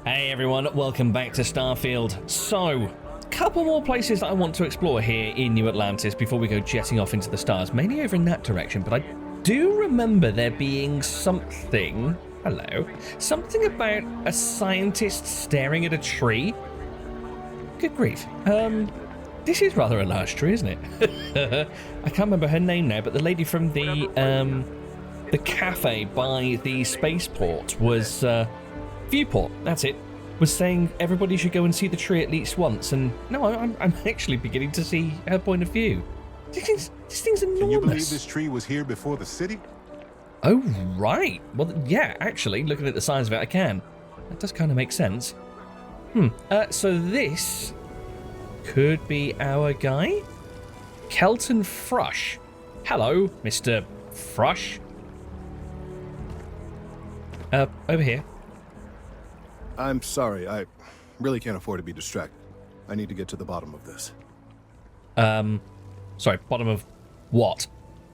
Hey everyone, welcome back to Starfield. So, a couple more places that I want to explore here in New Atlantis before we go jetting off into the stars, mainly over in that direction, but I do remember there being something, something about a scientist staring at a tree. Good grief. This is rather a large tree, isn't it? I can't remember her name now, but the lady from the cafe by the spaceport was, Viewport, that's it, was saying everybody should go and see the tree at least once, and no, I'm actually beginning to see her point of view. This thing's enormous. Can you believe this tree was here before the city? Oh, right. Well, yeah, actually, looking at the size of it, I can. That does kind of make sense. So this could be our guy? Kelton Frush. Hello, Mr. Frush. Over here. I'm sorry, I really can't afford to be distracted. I need to get to the bottom of this. Sorry, bottom of what?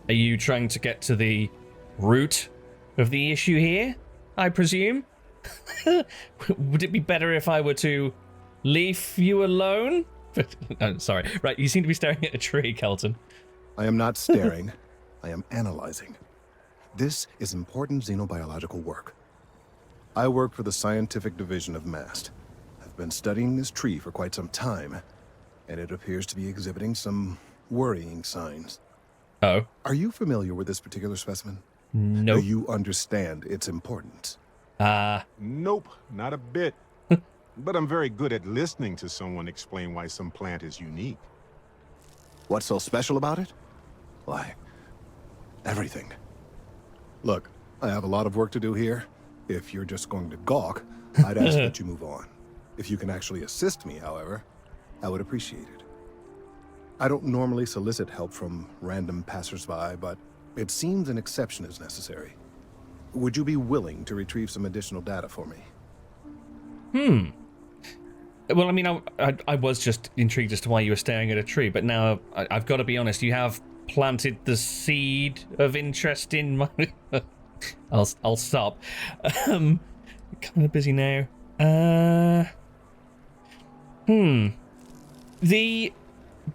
Are you trying to get to the root of the issue here, I presume? Would it be better if I were to leave you alone? Oh, sorry. Right, you seem to be staring at a tree, Kelton. I am not staring. I am analyzing. This is important xenobiological work. I work for the scientific division of MAST. I've been studying this tree for quite some time, and it appears to be exhibiting some worrying signs. Oh. Are you familiar with this particular specimen? Nope. Do you understand its importance? Nope, not a bit. But I'm very good at listening to someone explain why some plant is unique. What's so special about it? Why, everything. Look, I have a lot of work to do here. If you're just going to gawk, I'd ask that you move on. If you can actually assist me, however, I would appreciate it. I don't normally solicit help from random passersby, but it seems an exception is necessary. Would you be willing to retrieve some additional data for me? Well, I mean, I was just intrigued as to why you were staring at a tree, but now I've got to be honest, you have planted the seed of interest in my... I'll stop. Kind of busy now. The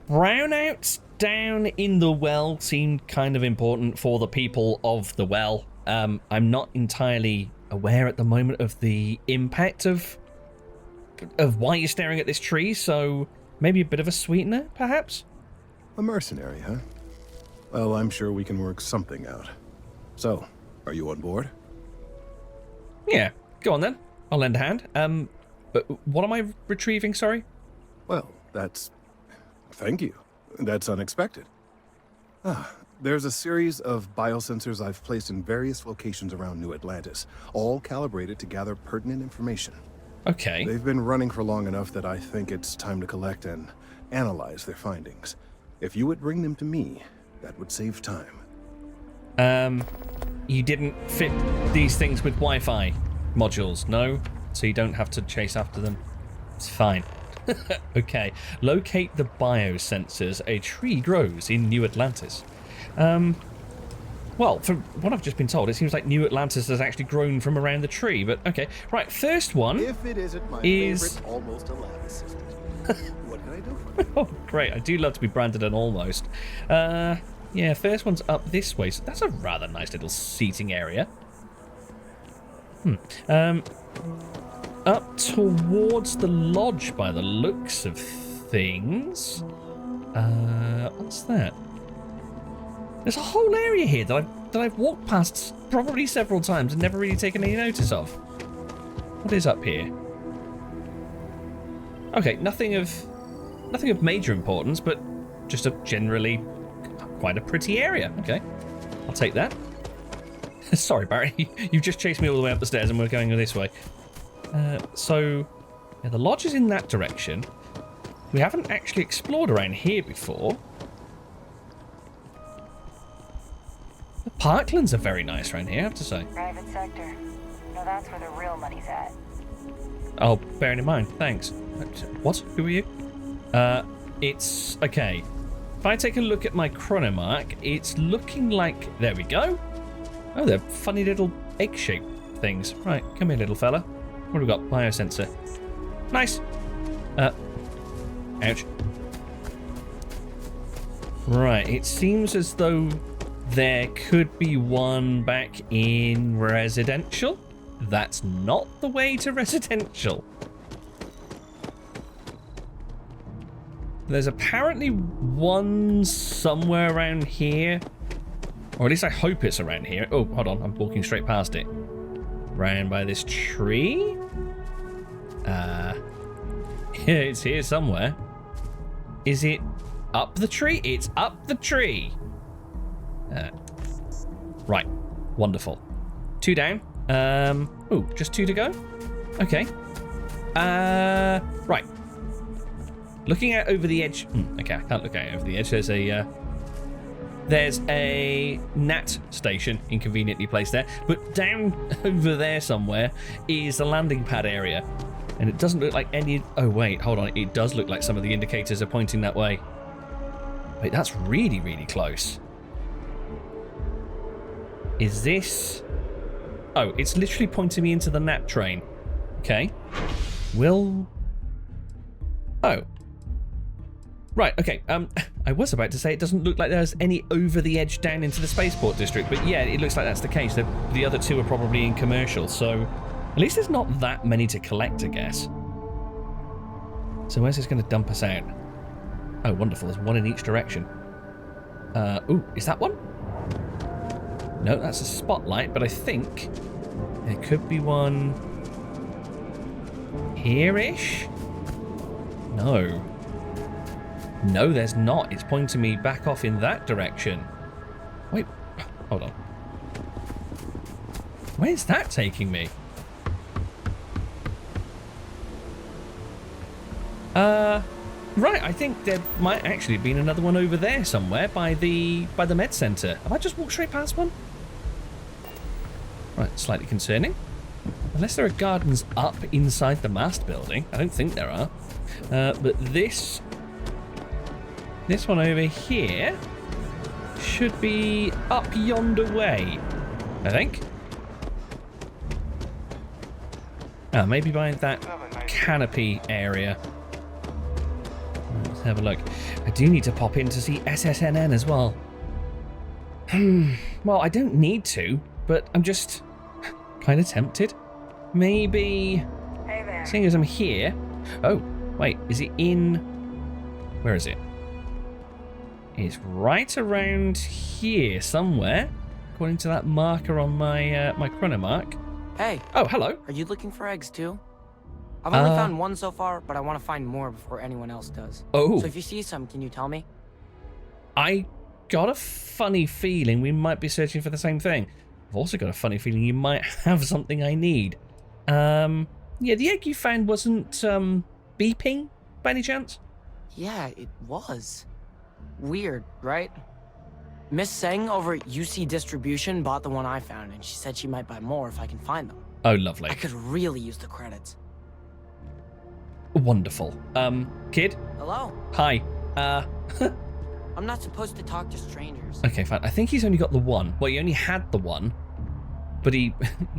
brownouts down in the well seemed kind of important for the people of the well. I'm not entirely aware at the moment of the impact of why you're staring at this tree, so maybe a bit of a sweetener, perhaps? A mercenary, huh? Well, I'm sure we can work something out. So, are you on board? Yeah, go on then. I'll lend a hand. But what am I retrieving, sorry? Well, thank you. That's unexpected. There's a series of biosensors I've placed in various locations around New Atlantis, all calibrated to gather pertinent information. Okay. They've been running for long enough that I think it's time to collect and analyze their findings. If you would bring them to me, that would save time. You didn't fit these things with Wi-Fi modules, no? So you don't have to chase after them? It's fine. Okay. Locate the biosensors. A tree grows in New Atlantis. Well, from what I've just been told, it seems like New Atlantis has actually grown from around the tree, but okay. Right, first one If it isn't my favorite almost lab assistant. What can I do for you? Oh, great. I do love to be branded an almost. Yeah, first one's up this way, so that's a rather nice little seating area. Up towards the lodge by the looks of things. What's that? There's a whole area here that I've walked past probably several times and never really taken any notice of. What is up here? Okay, nothing of major importance, but just a generally quite a pretty area. Okay, I'll take that. Sorry, Barrett, you've just chased me all the way up the stairs and we're going this way. So, yeah, the lodge is in that direction. We haven't actually explored around here before. The parklands are very nice around here, I have to say. Private sector. No, that's where the real money's at. Oh, bearing in mind, thanks. What? Who are you? It's... okay. If I take a look at my chronomark, it's looking like... there we go. Oh, they're funny little egg-shaped things. Right, come here, little fella. What have we got? Biosensor. Nice. Ouch. Right, it seems as though there could be one back in residential. That's not the way to residential. There's apparently one somewhere around here. Or at least I hope it's around here. Oh, hold on, I'm walking straight past it. Round by this tree? Yeah, it's here somewhere. Is it up the tree? It's up the tree. Right, wonderful. 2 down. Oh, just 2 to go? Okay. Right. Looking out over the edge. Okay, I can't look out over the edge. There's a NAT station inconveniently placed there, but down over there somewhere is the landing pad area. And it doesn't look like any... Oh, wait, hold on. It does look like some of the indicators are pointing that way. Wait, that's really, really close. Is this... Oh, it's literally pointing me into the NAT train. Okay. Oh. Right, okay. I was about to say it doesn't look like there's any over the edge down into the spaceport district, but yeah, it looks like that's the case. The other 2 are probably in commercial, so at least there's not that many to collect, I guess. So where's this going to dump us out? Oh, wonderful. There's 1 in each direction. Ooh, is that one? No, that's a spotlight, but I think there could be one here-ish? No. No, there's not. It's pointing me back off in that direction. Wait, hold on. Where's that taking me? Right, I think there might actually have been another one over there somewhere by the med center. Have I just walked straight past one? Right, slightly concerning. Unless there are gardens up inside the MAST building. I don't think there are. But this one over here should be up yonder way, I think. Maybe by that canopy area. Let's have a look. I do need to pop in to see SSNN as well. Well, I don't need to, but I'm just kind of tempted. Maybe, Hey there. seeing as I'm here... Oh, wait, is it in... Where is it? It's right around here somewhere, according to that marker on my my chronomark. Hey. Oh, hello. Are you looking for eggs too? I've only found 1 so far, but I want to find more before anyone else does. Oh. So if you see some, can you tell me? I got a funny feeling we might be searching for the same thing. I've also got a funny feeling you might have something I need. Yeah, the egg you found wasn't beeping by any chance? Yeah, it was. Weird, right? Miss Seng over at UC Distribution bought the one I found, and she said she might buy more if I can find them. Oh, lovely. I could really use the credits. Wonderful. Kid? Hello? Hi. I'm not supposed to talk to strangers. Okay, fine. I think he's only got the one. Well, he only had the one, but he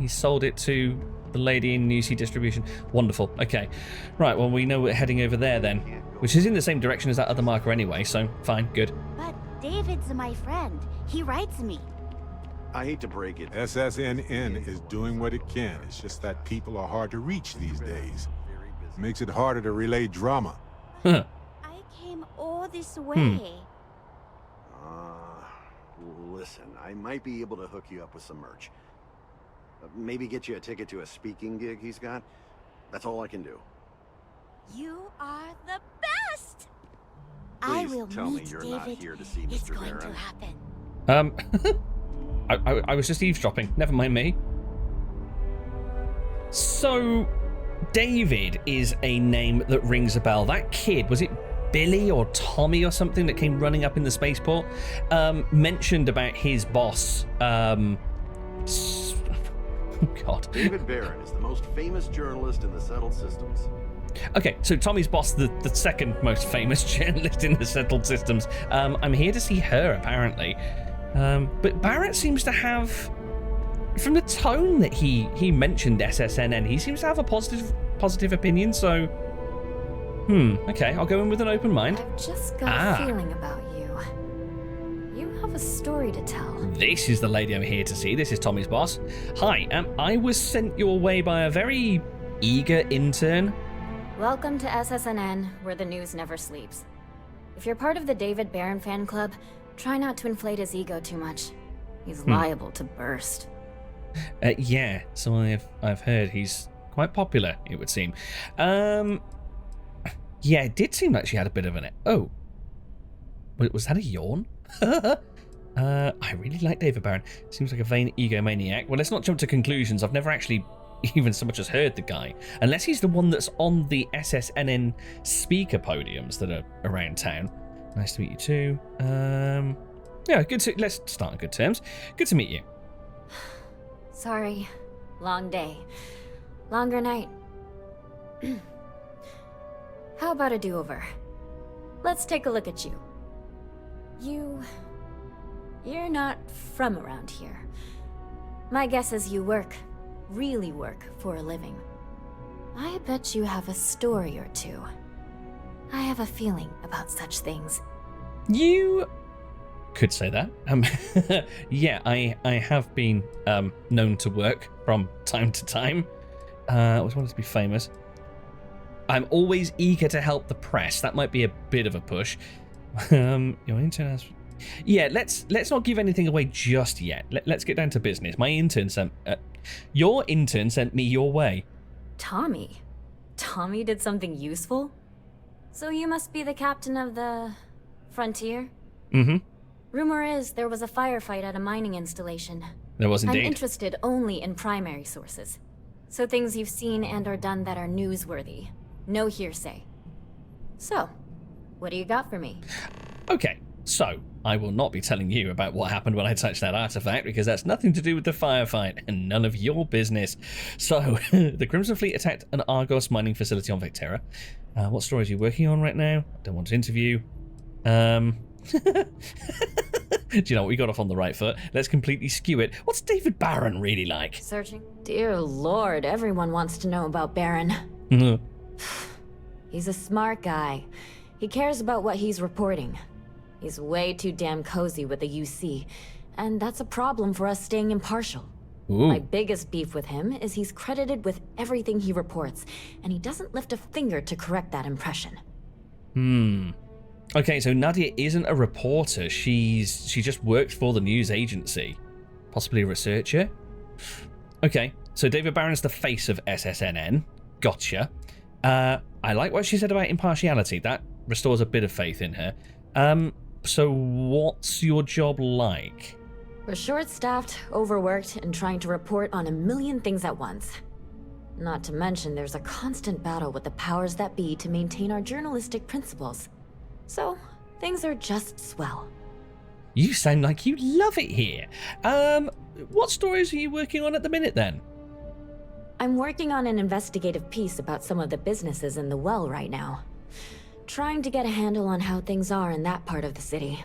sold it to the lady in UC Distribution. Wonderful. Okay. Right, well, we know we're heading over there then, which is in the same direction as that other marker anyway, so fine, good. But David's my friend. He writes me. I hate to break it. SSNN is doing what it can. It's just that people are hard to reach these days. Makes it harder to relay drama. Huh. I came all this way. Listen, I might be able to hook you up with some merch. Maybe get you a ticket to a speaking gig he's got. That's all I can do. You are the best. I Please will tell me meet you're David. not here to see It's Mr. going Barrett. to happen. I was just eavesdropping. Never mind me. So, David is a name that rings a bell. That kid, was it Billy or Tommy or something that came running up in the spaceport? Mentioned about his boss. God. David Barrett is the most famous journalist in the settled systems. Okay, so Tommy's boss, the second most famous journalist in the settled systems. I'm here to see her, apparently. But Barrett seems to have from the tone that he mentioned SSNN, he seems to have a positive opinion. So, okay, I'll go in with an open mind. I've just got a feeling about you. You have a story to tell. This is the lady I'm here to see. This is Tommy's boss. Hi, I was sent your way by a very eager intern. Welcome to SSNN, where the news never sleeps. If you're part of the David Barron fan club, try not to inflate his ego too much. He's liable to burst. Yeah, so I've heard he's quite popular, it would seem. Yeah, it did seem like she had a bit of an... Oh. Was that a yawn? I really like David Barron. Seems like a vain egomaniac. Well, let's not jump to conclusions. I've never actually even so much as heard the guy. Unless he's the one that's on the SSNN speaker podiums that are around town. Nice to meet you too. Yeah, let's start on good terms. Good to meet you. Sorry. Long day. Longer night. How about a do-over? Let's take a look at you. You're not from around here. My guess is you really work for a living. I bet you have a story or two. I have a feeling about such things. You could say that. Yeah, I have been known to work from time to time. I always wanted to be famous. I'm always eager to help the press. That might be a bit of a push. Your intern has... Yeah, let's not give anything away just yet. Let's get down to business. My intern sent... your intern sent me your way. Tommy? Tommy did something useful? So you must be the captain of the... Frontier? Mm-hmm. Rumor is there was a firefight at a mining installation. There was indeed. I'm interested only in primary sources. So things you've seen and or done that are newsworthy. No hearsay. So, what do you got for me? Okay, so I will not be telling you about what happened when I touched that artifact, because that's nothing to do with the firefight and none of your business. So, the Crimson Fleet attacked an Argos mining facility on Vectera. What stories are you working on right now? I don't want to interview. Do you know what? We got off on the right foot. Let's completely skew it. What's David Barron really like? Searching? Dear Lord, everyone wants to know about Barron. He's a smart guy. He cares about what he's reporting. He's way too damn cozy with the UC, and that's a problem for us staying impartial. Ooh. My biggest beef with him is he's credited with everything he reports, and he doesn't lift a finger to correct that impression. Okay, so Nadia isn't a reporter. She just works for the news agency. Possibly a researcher? Okay, so David Barron's the face of SSNN. Gotcha. I like what she said about impartiality. That restores a bit of faith in her. So what's your job like? We're short-staffed, overworked, and trying to report on a million things at once. Not to mention there's a constant battle with the powers that be to maintain our journalistic principles. So, things are just swell. You sound like you love it here. What stories are you working on at the minute then? I'm working on an investigative piece about some of the businesses in the well right now. Trying to get a handle on how things are in that part of the city.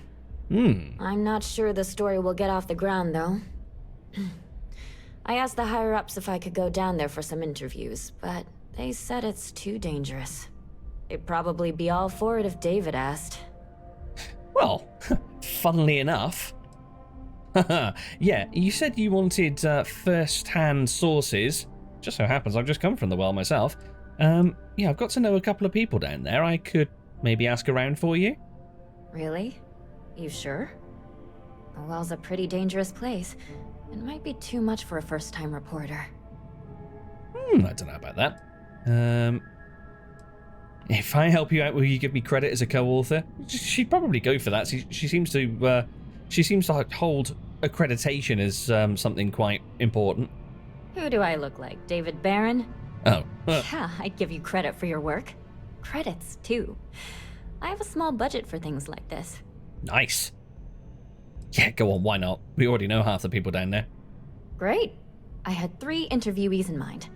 I'm not sure the story will get off the ground, though. I asked the higher-ups if I could go down there for some interviews, but they said it's too dangerous. They'd probably be all for it if David asked. Well, funnily enough. Yeah, you said you wanted first-hand sources. Just so happens I've just come from the well myself. Yeah, I've got to know a couple of people down there. I could maybe ask around for you. Really? You sure? The well's a pretty dangerous place. It might be too much for a first-time reporter. I don't know about that. If I help you out, will you give me credit as a co-author? She'd probably go for that. She seems to hold accreditation as something quite important. Who do I look like? David Barron? Oh. Yeah, I'd give you credit for your work. Credits, too. I have a small budget for things like this. Nice. Yeah, go on, why not? We already know half the people down there. Great. I had 3 interviewees in mind.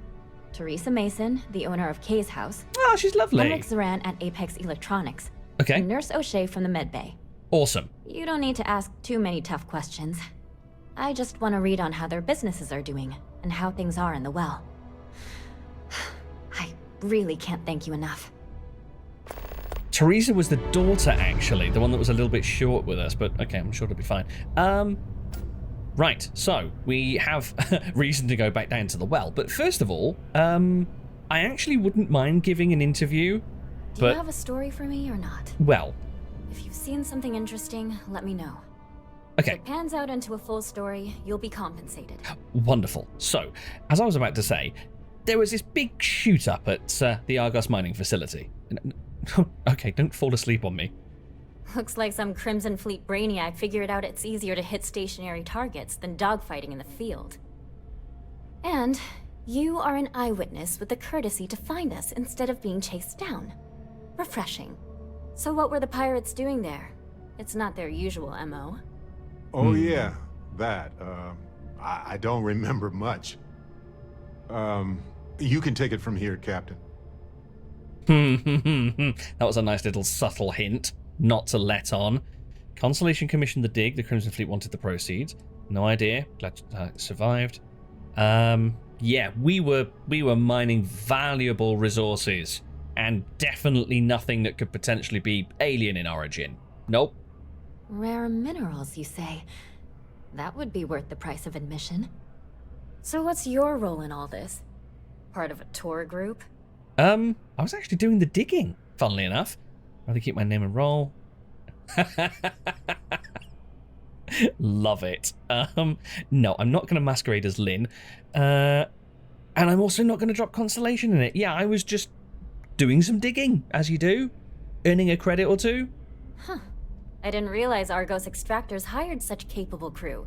Teresa Mason, the owner of Kay's house. Oh, she's lovely. Henrik Zaran at Apex Electronics. Okay. And Nurse O'Shea from the Med Bay. Awesome. You don't need to ask too many tough questions. I just want to read on how their businesses are doing and how things are in the well. I really can't thank you enough. Teresa was the daughter, actually, the one that was a little bit short with us, but okay, I'm sure it'll be fine. Right, so we have reason to go back down to the well, but first of all, I actually wouldn't mind giving an interview. Do you have a story for me or not? Well, if you've seen something interesting, let me know. okay. If it pans out into a full story, you'll be compensated. Wonderful. So, as I was about to say, there was this big shoot up at the Argos mining facility. Okay, don't fall asleep on me. Looks like some Crimson Fleet brainiac figured out it's easier to hit stationary targets than dogfighting in the field. And you are an eyewitness with the courtesy to find us instead of being chased down. Refreshing. So what were the pirates doing there? It's not their usual MO. Oh, yeah, that. I don't remember much. You can take it from here, Captain. That was a nice little subtle hint not to let on. Constellation commissioned the dig. The Crimson Fleet wanted the proceeds. No idea. Glad it survived. Yeah, we were mining valuable resources, and definitely nothing that could potentially be alien in origin. Nope. Rare minerals, you say? That would be worth the price of admission. So what's your role in all this? Part of a tour group? I was actually doing the digging, funnily enough. I'd rather keep my name and role. Love it. No, I'm not going to masquerade as Lynn. And I'm also not going to drop Constellation in it. Yeah, I was just doing some digging, as you do. Earning a credit or two. Huh. I didn't realize Argos extractors hired such capable crew.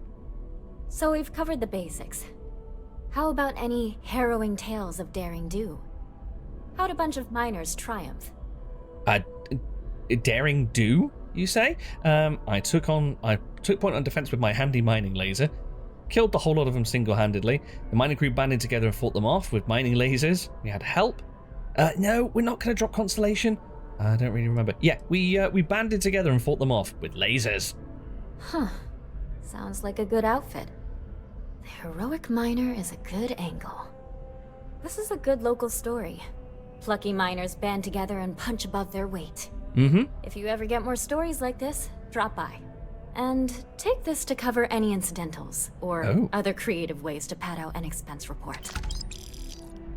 So we've covered the basics. How about any harrowing tales of daring do? How'd a bunch of miners triumph? Daring do, you say? I took point on defense with my handy mining laser. Killed the whole lot of them single-handedly. The mining crew banded together and fought them off with mining lasers. We had help. No, we're not going to drop Constellation. I don't really remember. Yeah, we banded together and fought them off with lasers. Huh. Sounds like a good outfit. The heroic miner is a good angle. This is a good local story. Plucky miners band together and punch above their weight. Mm-hmm. If you ever get more stories like this, drop by. And take this to cover any incidentals, or other creative ways to pad out an expense report.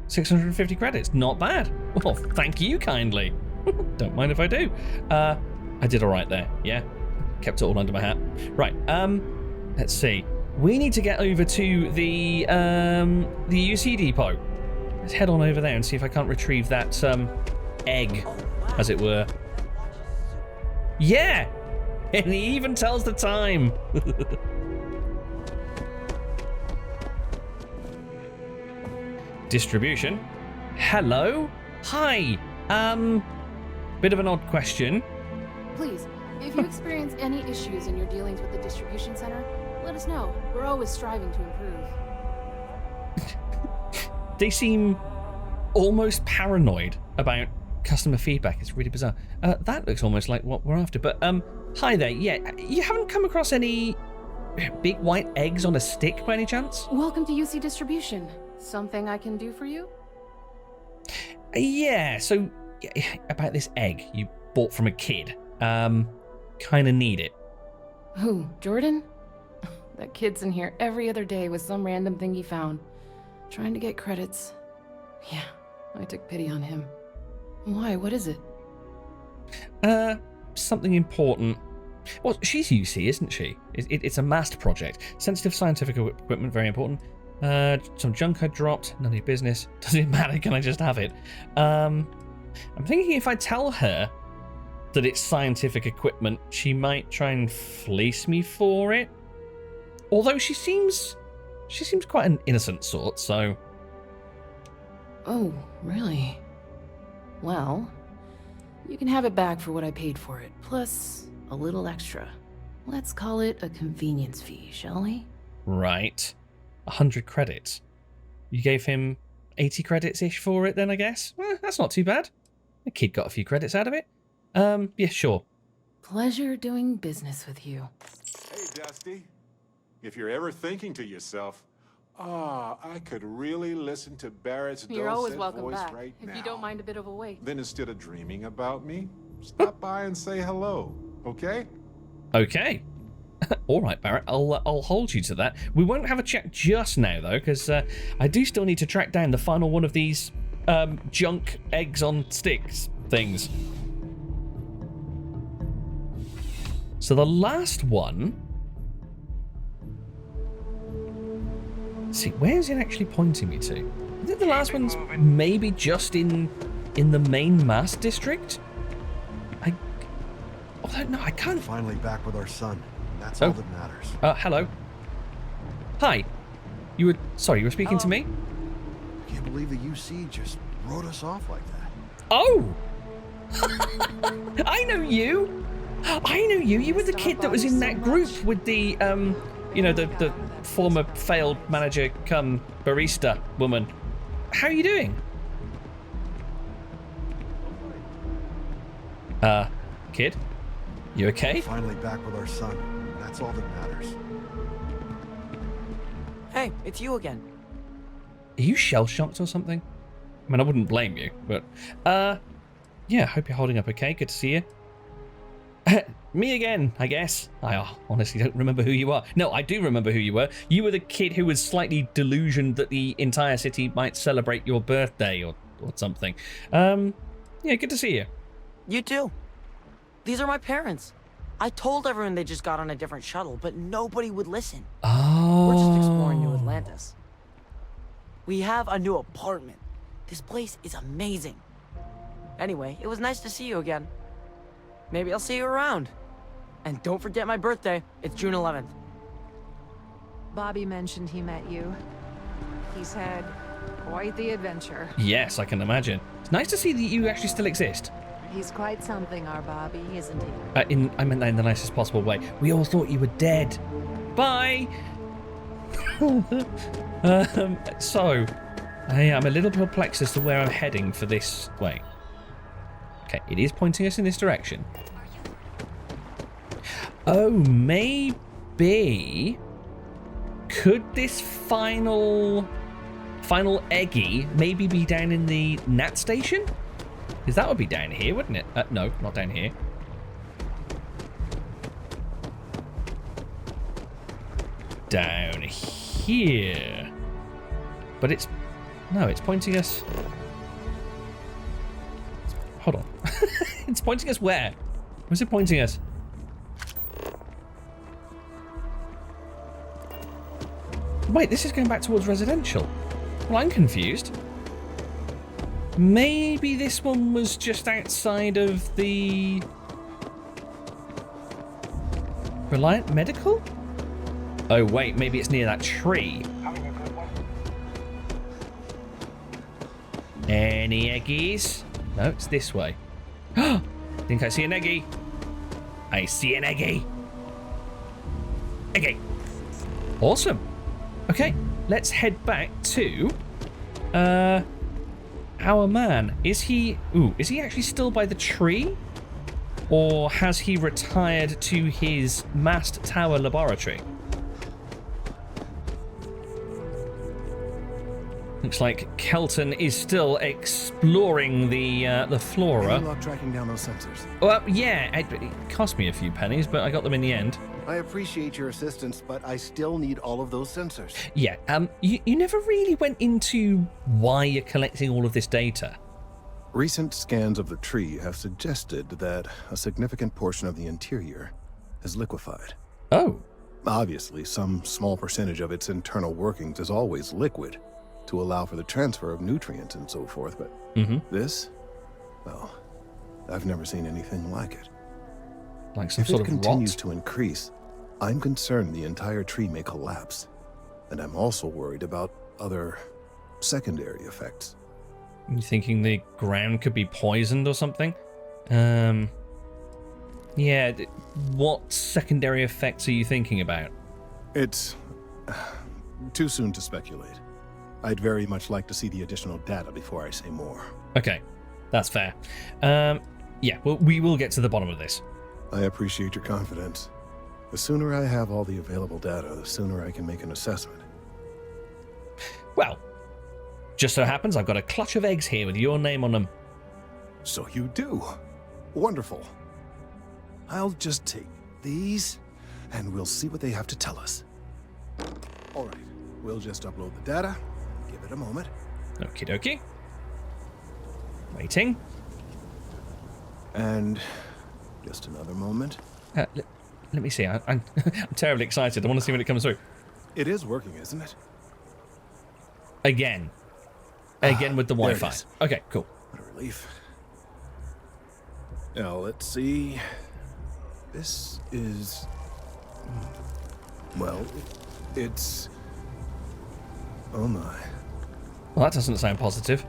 650 credits, not bad. Well, thank you kindly. Don't mind if I do. I did all right there, yeah. Kept it all under my hat. Right, let's see. We need to get over to the UC depot. Let's head on over there and see if I can't retrieve that egg, as it were. Yeah! And he even tells the time. Distribution. Hello? Hi. Bit of an odd question. Please, if you experience any issues in your dealings with the distribution center, let us know. We're always striving to improve. They seem almost paranoid about customer feedback. It's really bizarre. That looks almost like what we're after. But hi there. Yeah, you haven't come across any big white eggs on a stick by any chance? Welcome to UC Distribution. Something I can do for you? Yeah. So about this egg you bought from a kid. Kind of need it. Who? Jordan? That kid's in here every other day with some random thing he found. Trying to get credits. Yeah, I took pity on him. Why? What is it? Something important. Well, she's UC, isn't she? It's a MAST project. Sensitive scientific equipment, very important. Some junk I dropped, none of your business. Doesn't it matter, can I just have it? I'm thinking if I tell her that it's scientific equipment, she might try and fleece me for it. Although she seems quite an innocent sort, so... Oh, really? Well, you can have it back for what I paid for it, plus a little extra. Let's call it a convenience fee, shall we? Right. 100 credits. You gave him 80 credits-ish for it then, I guess? Well, that's not too bad. The kid got a few credits out of it. Yeah, sure. Pleasure doing business with you. Hey, Dusty. If you're ever thinking to yourself, I could really listen to Barrett's You're always dulcet welcome voice back, right if now. you don't mind a bit of a wait. Then instead of dreaming about me, stop by and say hello, okay? Okay. All right, Barrett, I'll hold you to that. We won't have a chat just now, though, because I do still need to track down the final one of these junk eggs on sticks things. So the last one... Let's see, where's it actually pointing me to? I think the last one's maybe just in the main MAST district? No, I can't... Finally back with our son. That's Oh. all that matters. Hello. Hi. You were speaking to me? Can't believe the UC just wrote us off like that. Oh! I know you! I know you! You were the kid that was in that group with the, the former failed manager come barista woman. How are you doing? Kid? You okay? Finally back with our son. That's all that matters. Hey, it's you again. Are you shell-shocked or something? I mean, I wouldn't blame you, but... yeah, hope you're holding up okay. Good to see you. Me again, I guess. I honestly don't remember who you are. No, I do remember who you were. You were the kid who was slightly delusioned that the entire city might celebrate your birthday or something. Yeah, good to see you. You too. These are my parents. I told everyone they just got on a different shuttle, but nobody would listen. Oh. We're just exploring New Atlantis. We have a new apartment. This place is amazing. Anyway, it was nice to see you again. Maybe I'll see you around. And don't forget my birthday. It's June 11th. Bobby mentioned he met you. He's had quite the adventure. Yes, I can imagine. It's nice to see that you actually still exist. He's quite something, our Bobby, isn't he? I meant that in the nicest possible way. We all thought you were dead. Bye! So, I am a little perplexed as to where I'm heading for this way. Okay, it is pointing us in this direction. Oh, maybe... Could this final Eggy maybe be down in the Nat station? Because that would be down here, wouldn't it? No, not down here. Down here. But it's... No, it's pointing us... Hold on. It's pointing us where? Where's it pointing us? Wait, this is going back towards residential. Well, I'm confused. Maybe this one was just outside of the... Reliant Medical? Oh, wait, maybe it's near that tree. Any Eggies? No, it's this way. Think I see an Eggy. I see an Eggy. Eggy. Awesome. Okay, let's head back to... our man. Is he actually still by the tree? Or has he retired to his MAST Tower laboratory? Looks like Kelton is still exploring the flora. Any luck tracking down those sensors? Well, yeah, it cost me a few pennies, but I got them in the end. I appreciate your assistance, but I still need all of those sensors. Yeah, you never really went into why you're collecting all of this data. Recent scans of the tree have suggested that a significant portion of the interior is liquefied. Oh. Obviously, some small percentage of its internal workings is always liquid to allow for the transfer of nutrients and so forth, but this? Well, I've never seen anything like it. Like some if sort it of continues rot? to increase, I'm concerned the entire tree may collapse. And I'm also worried about other secondary effects. You thinking the ground could be poisoned or something? Yeah, what secondary effects are you thinking about? It's too soon to speculate. I'd very much like to see the additional data before I say more. Okay, that's fair. Yeah, well, we will get to the bottom of this. I appreciate your confidence. The sooner I have all the available data, the sooner I can make an assessment. Well, just so happens I've got a clutch of eggs here with your name on them. So you do. Wonderful. I'll just take these, and we'll see what they have to tell us. All right, we'll just upload the data. Give it a moment. Okie dokie. Waiting. And just another moment. Let me see. I'm terribly excited. I want to see when it comes through. It is working, isn't it? Again with the Wi-Fi. Okay, cool. What a relief. Now, let's see. This is... Well, it's... Oh my. Well, that doesn't sound positive.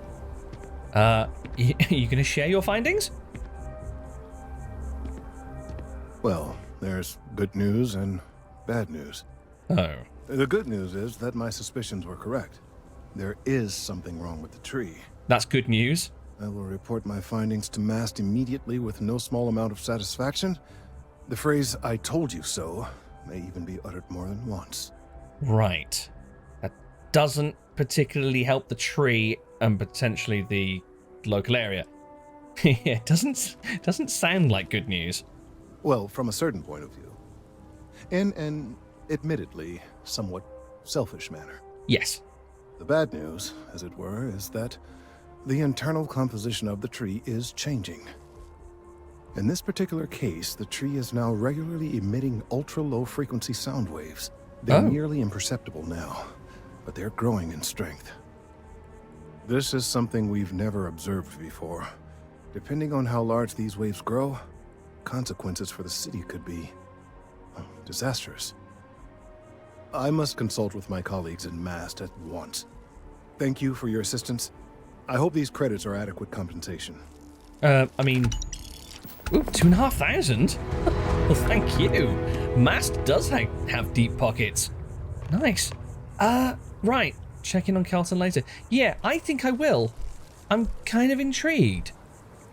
You going to share your findings? Well, there's good news and bad news. Oh. The good news is that my suspicions were correct. There is something wrong with the tree. That's good news. I will report my findings to MAST immediately with no small amount of satisfaction. The phrase, "I told you so," may even be uttered more than once. Right. That doesn't particularly help the tree and potentially the local area. Yeah, it doesn't sound like good news. Well, from a certain point of view. In an admittedly somewhat selfish manner. Yes. The bad news, as it were, is that the internal composition of the tree is changing. In this particular case, the tree is now regularly emitting ultra-low frequency sound waves. They're nearly imperceptible now, but they're growing in strength. This is something we've never observed before. Depending on how large these waves grow, consequences for the city could be disastrous. I must consult with my colleagues in MAST at once. Thank you for your assistance. I hope these credits are adequate compensation. I mean... Ooh, 2,500? Well, thank you. MAST does have deep pockets. Nice. Right. Check in on Kelton later. Yeah, I think I will. I'm kind of intrigued.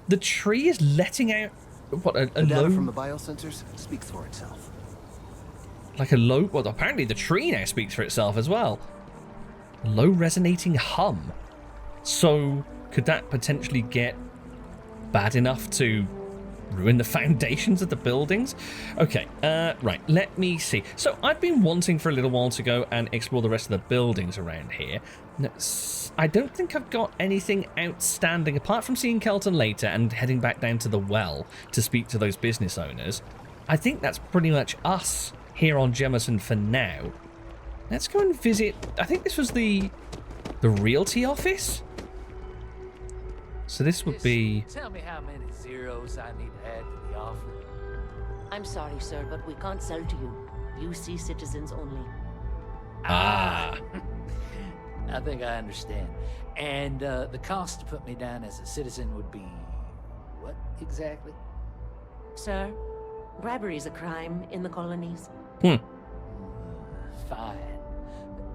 The tree is letting out... What, a the data low... from the biosensors speaks for itself. Like a low... Well, apparently the tree now speaks for itself as well. A low resonating hum. So, could that potentially get bad enough to ruin the foundations of the buildings? Okay, right, let me see. So, I've been wanting for a little while to go and explore the rest of the buildings around here. I don't think I've got anything outstanding, apart from seeing Kelton later and heading back down to the well to speak to those business owners. I think that's pretty much us here on Jemison for now. Let's go and visit... I think this was the realty office? So this would be... Tell me how many zeros I need to add to the offer. I'm sorry, sir, but we can't sell to you. UC citizens only. Ah. I think I understand. And the cost to put me down as a citizen would be... what exactly? Sir, bribery is a crime in the colonies. Fine.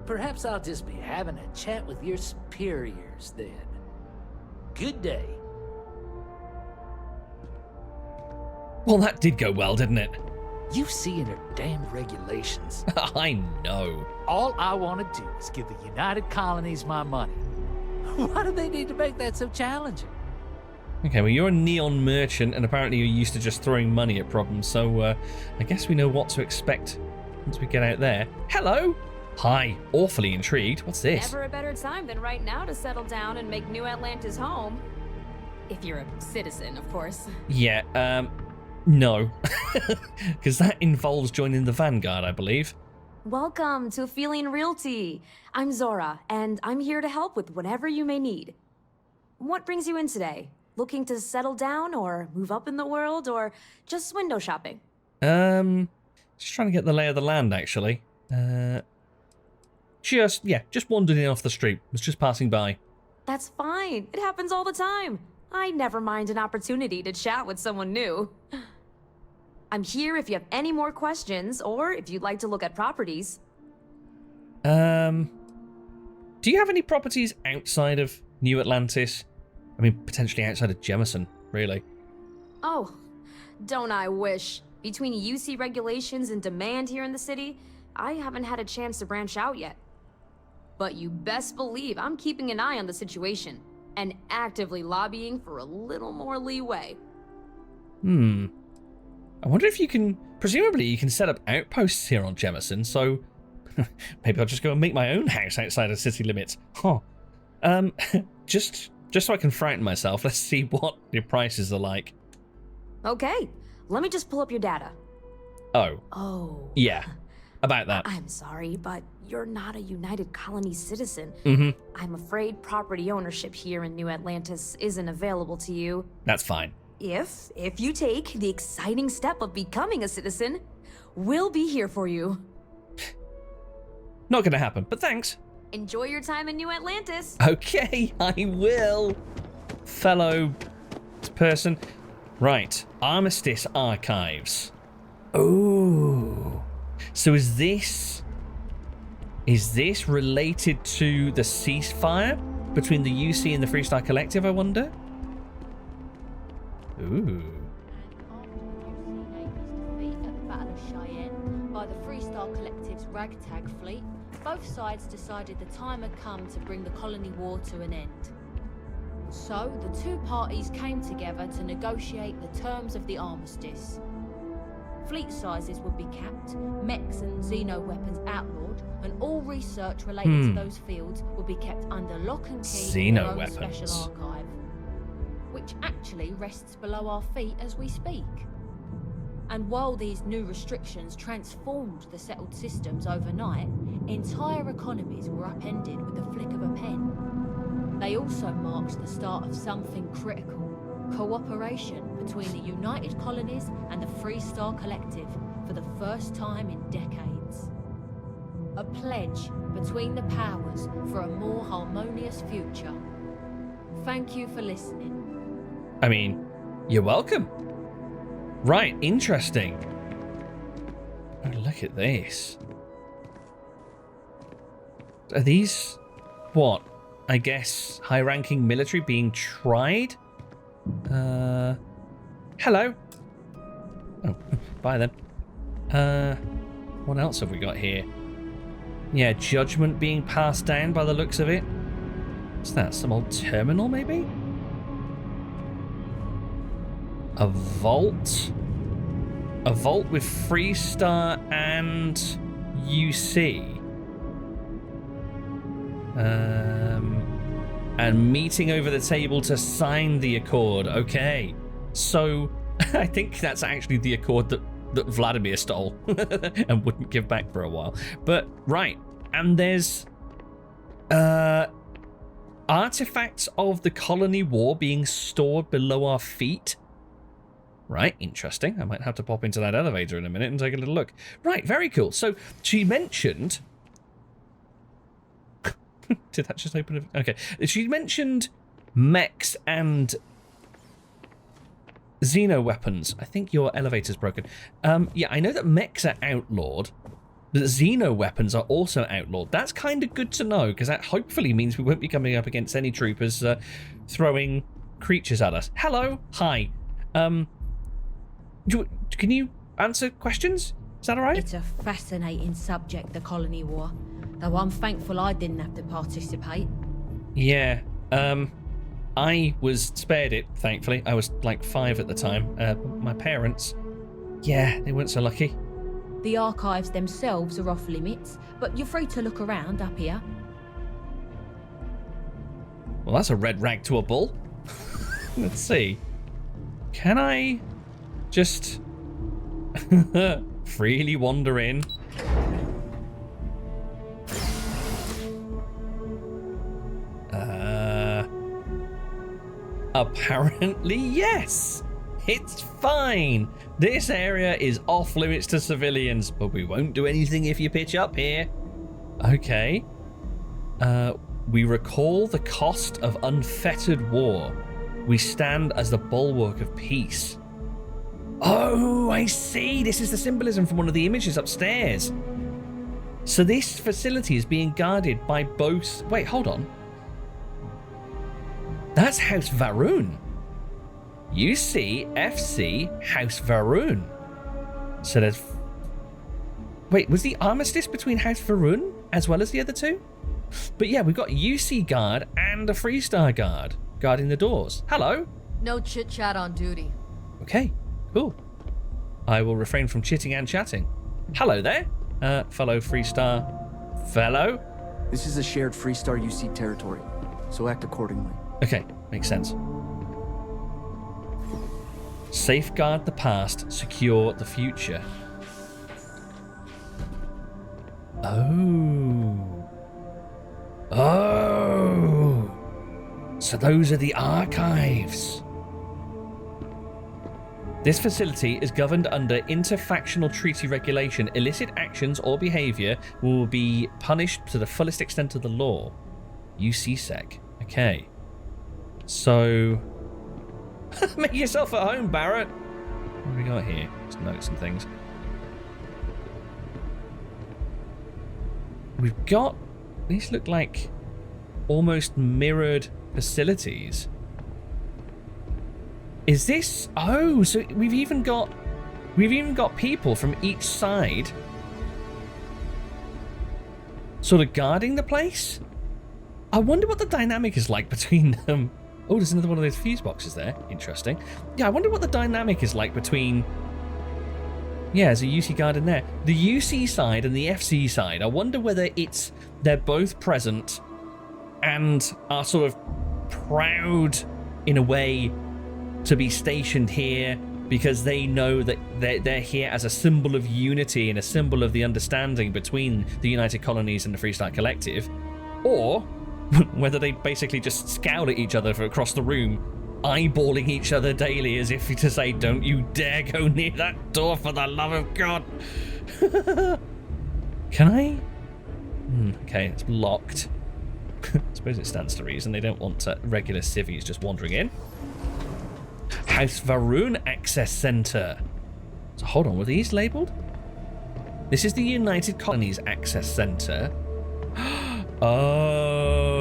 Perhaps I'll just be having a chat with your superiors then. Good day. Well, that did go well, didn't it? You see in her damn regulations. I know. All I want to do is give the United Colonies my money. Why do they need to make that so challenging? Okay, well, you're a neon merchant, and apparently you're used to just throwing money at problems, so I guess we know what to expect once we get out there. Hello! Hi, awfully intrigued. What's this? Never a better time than right now to settle down and make New Atlantis home. If you're a citizen, of course. Yeah, no. Because that involves joining the Vanguard, I believe. Welcome to Aphelion Realty. I'm Zora, and I'm here to help with whatever you may need. What brings you in today? Looking to settle down, or move up in the world, or just window shopping? Just trying to get the lay of the land, actually. Just wandered in off the street. Was just passing by. That's fine. It happens all the time. I never mind an opportunity to chat with someone new. I'm here if you have any more questions, or if you'd like to look at properties. Do you have any properties outside of New Atlantis? I mean, potentially outside of Jemison, really. Oh, don't I wish. Between UC regulations and demand here in the city, I haven't had a chance to branch out yet. But you best believe I'm keeping an eye on the situation and actively lobbying for a little more leeway. I wonder if you can, presumably you can set up outposts here on Jemison, so maybe I'll just go and make my own house outside of city limits. Huh. Just so I can frighten myself, let's see what your prices are like. Okay, let me just pull up your data. Oh. Yeah, about that. I'm sorry, but you're not a United Colony citizen. Mm-hmm. I'm afraid property ownership here in New Atlantis isn't available to you. That's fine. If you take the exciting step of becoming a citizen, we'll be here for you. Not gonna happen, but thanks. Enjoy your time in New Atlantis. Okay, I will, fellow person. Right, Armistice Archives. Oh, so is this related to the ceasefire between the UC and the Freestar Collective, I wonder? Ooh. By the Freestar Collective's ragtag fleet, both sides decided the time had come to bring the colony war to an end. So, the two parties came together to negotiate the terms of the armistice. Fleet sizes would be capped, mechs and xeno weapons outlawed, and all research related to those fields would be kept under lock and key in our own special archive, which actually rests below our feet as we speak. And while these new restrictions transformed the settled systems overnight, entire economies were upended with the flick of a pen. They also marked the start of something critical: cooperation between the United Colonies and the Freestar Collective for the first time in decades. A pledge between the powers for a more harmonious future. Thank you for listening. I mean, you're welcome. Right, interesting. Oh, look at this. Are these, what? I guess high-ranking military being tried? Hello. Oh, bye then. What else have we got here? Yeah, judgment being passed down by the looks of it. What's that, some old terminal maybe? A vault? A vault with Freestar and UC. And meeting over the table to sign the accord. Okay. So, I think that's actually the accord that Vladimir stole and wouldn't give back for a while. But, right. And there's artifacts of the colony war being stored below our feet. Right, interesting. I might have to pop into that elevator in a minute and take a little look. Right, very cool. So she mentioned... Did that just open? Okay. She mentioned mechs and xeno weapons. I think your elevator's broken. Yeah, I know that mechs are outlawed, but xeno weapons are also outlawed. That's kind of good to know, because that hopefully means we won't be coming up against any troopers throwing creatures at us. Hello. Hi. Can you answer questions? Is that all right? It's a fascinating subject, the colony war. Though I'm thankful I didn't have to participate. Yeah, I was spared it, thankfully. I was like 5 at the time. My parents, yeah, they weren't so lucky. The archives themselves are off limits, but you're free to look around up here. Well, that's a red rag to a bull. Let's see. Can I just freely wander in? Apparently, yes. It's fine. This area is off limits to civilians, but we won't do anything if you pitch up here. Okay. We recall the cost of unfettered war. We stand as the bulwark of peace. Oh, I see. This is the symbolism from one of the images upstairs. So this facility is being guarded by both... Wait, hold on. That's House Varun. UC, FC, House Varun. So there's... Wait, was the armistice between House Varun as well as the other two? But yeah, we've got UC guard and a Freestar guard guarding the doors. Hello. No chit-chat on duty. Okay, cool. I will refrain from chitting and chatting. Hello there, fellow Freestar fellow. This is a shared Freestar UC territory, so act accordingly. Okay, makes sense. Safeguard the past, secure the future. Oh. Oh. So those are the archives. This facility is governed under interfactional treaty regulation. Illicit actions or behavior will be punished to the fullest extent of the law. UCSEC. Okay. So... Make yourself at home, Barrett. What have we got here? Just notes and things. We've got... These look like almost mirrored facilities. Is this... Oh, so we've even got people from each side sort of guarding the place? I wonder what the dynamic is like between them. Oh, there's another one of those fuse boxes there. Interesting. Yeah, I wonder what the dynamic is like between... Yeah, there's a UC guard in there. The UC side and the FC side. I wonder whether it's... They're both present and are sort of proud, in a way, to be stationed here because they know that they're here as a symbol of unity and a symbol of the understanding between the United Colonies and the Freestar Collective, or whether they basically just scowl at each other from across the room, eyeballing each other daily as if to say, don't you dare go near that door for the love of God. Can I? Okay, it's locked. I suppose it stands to reason. They don't want regular civvies just wandering in. House Varun Access Center. So hold on, were these labeled? This is the United Colonies Access Center. Oh.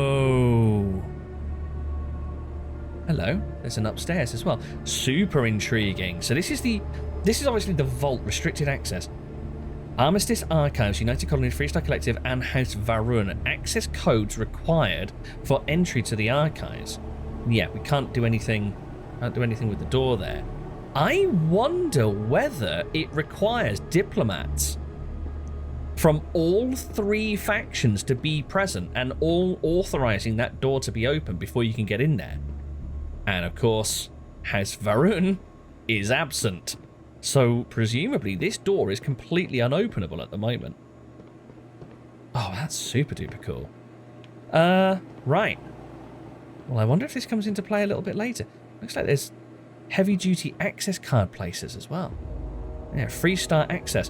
Hello. There's an upstairs as well. Super intriguing. So this is obviously the vault, restricted access. Armistice Archives, United Colonies, Freestar Collective, and House Varun. Access codes required for entry to the archives. Yeah, we can't do anything. Can't do anything with the door there. I wonder whether it requires diplomats from all three factions to be present and all authorizing that door to be open before you can get in there. And of course, House Varun is absent. So presumably this door is completely unopenable at the moment. Oh, that's super duper cool. Right. Well, I wonder if this comes into play a little bit later. Looks like there's heavy-duty access card places as well. Yeah, Freestar access.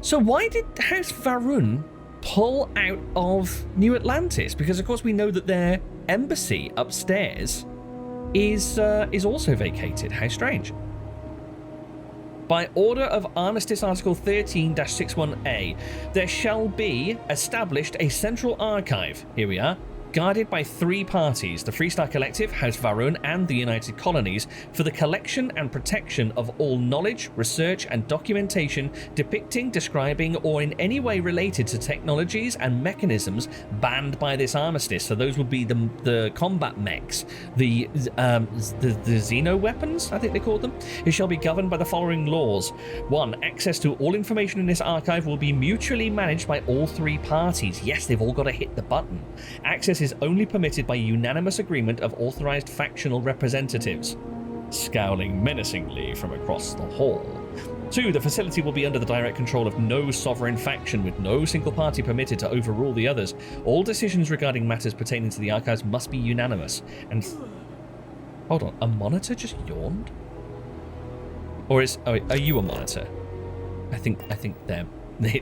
So why did House Varun pull out of New Atlantis? Because, of course, we know that their embassy upstairs is also vacated. How strange. By order of Armistice Article 13-61A, there shall be established a central archive. Here we are. Guarded by three parties, the Freestar Collective, House Varun, and the United Colonies, for the collection and protection of all knowledge, research, and documentation depicting, describing, or in any way related to technologies and mechanisms banned by this armistice. So those would be the combat mechs, the xeno weapons, I think they call them. It shall be governed by the following laws. 1. Access to all information in this archive will be mutually managed by all three parties. Yes, they've all got to hit the button. Access is only permitted by unanimous agreement of authorized factional representatives. Scowling menacingly from across the hall. 2. The facility will be under the direct control of no sovereign faction, with no single party permitted to overrule the others. All decisions regarding matters pertaining to the archives must be unanimous. And... Hold on, a monitor just yawned? Or is... Oh, are you a monitor? I think they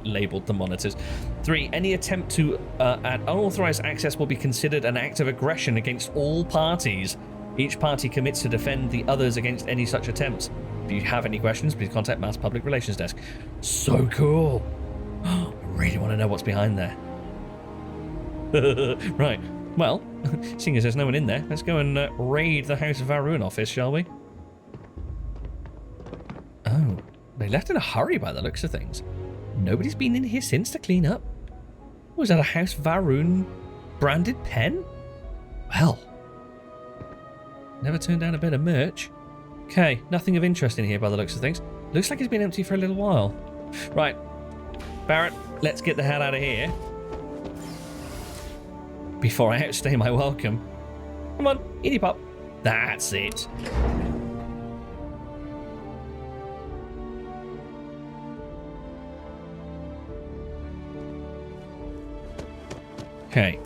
labeled the monitors. 3. Any attempt to at unauthorized access will be considered an act of aggression against all parties. Each party commits to defend the others against any such attempts. If you have any questions, please contact MAST Public Relations Desk. So cool. I really want to know what's behind there. Right. Well, seeing as there's no one in there, let's go and raid the House Varun office, shall we? Oh, They left in a hurry by the looks of things. Nobody's been in here since to clean up. Was that a House Varun branded pen? Well, never turned down a bit of merch. Okay, nothing of interest in here by the looks of things. Looks like it's been empty for a little while. Right, Barrett, let's get the hell out of here before I outstay my welcome. Come on, itty pop. That's it. Okay,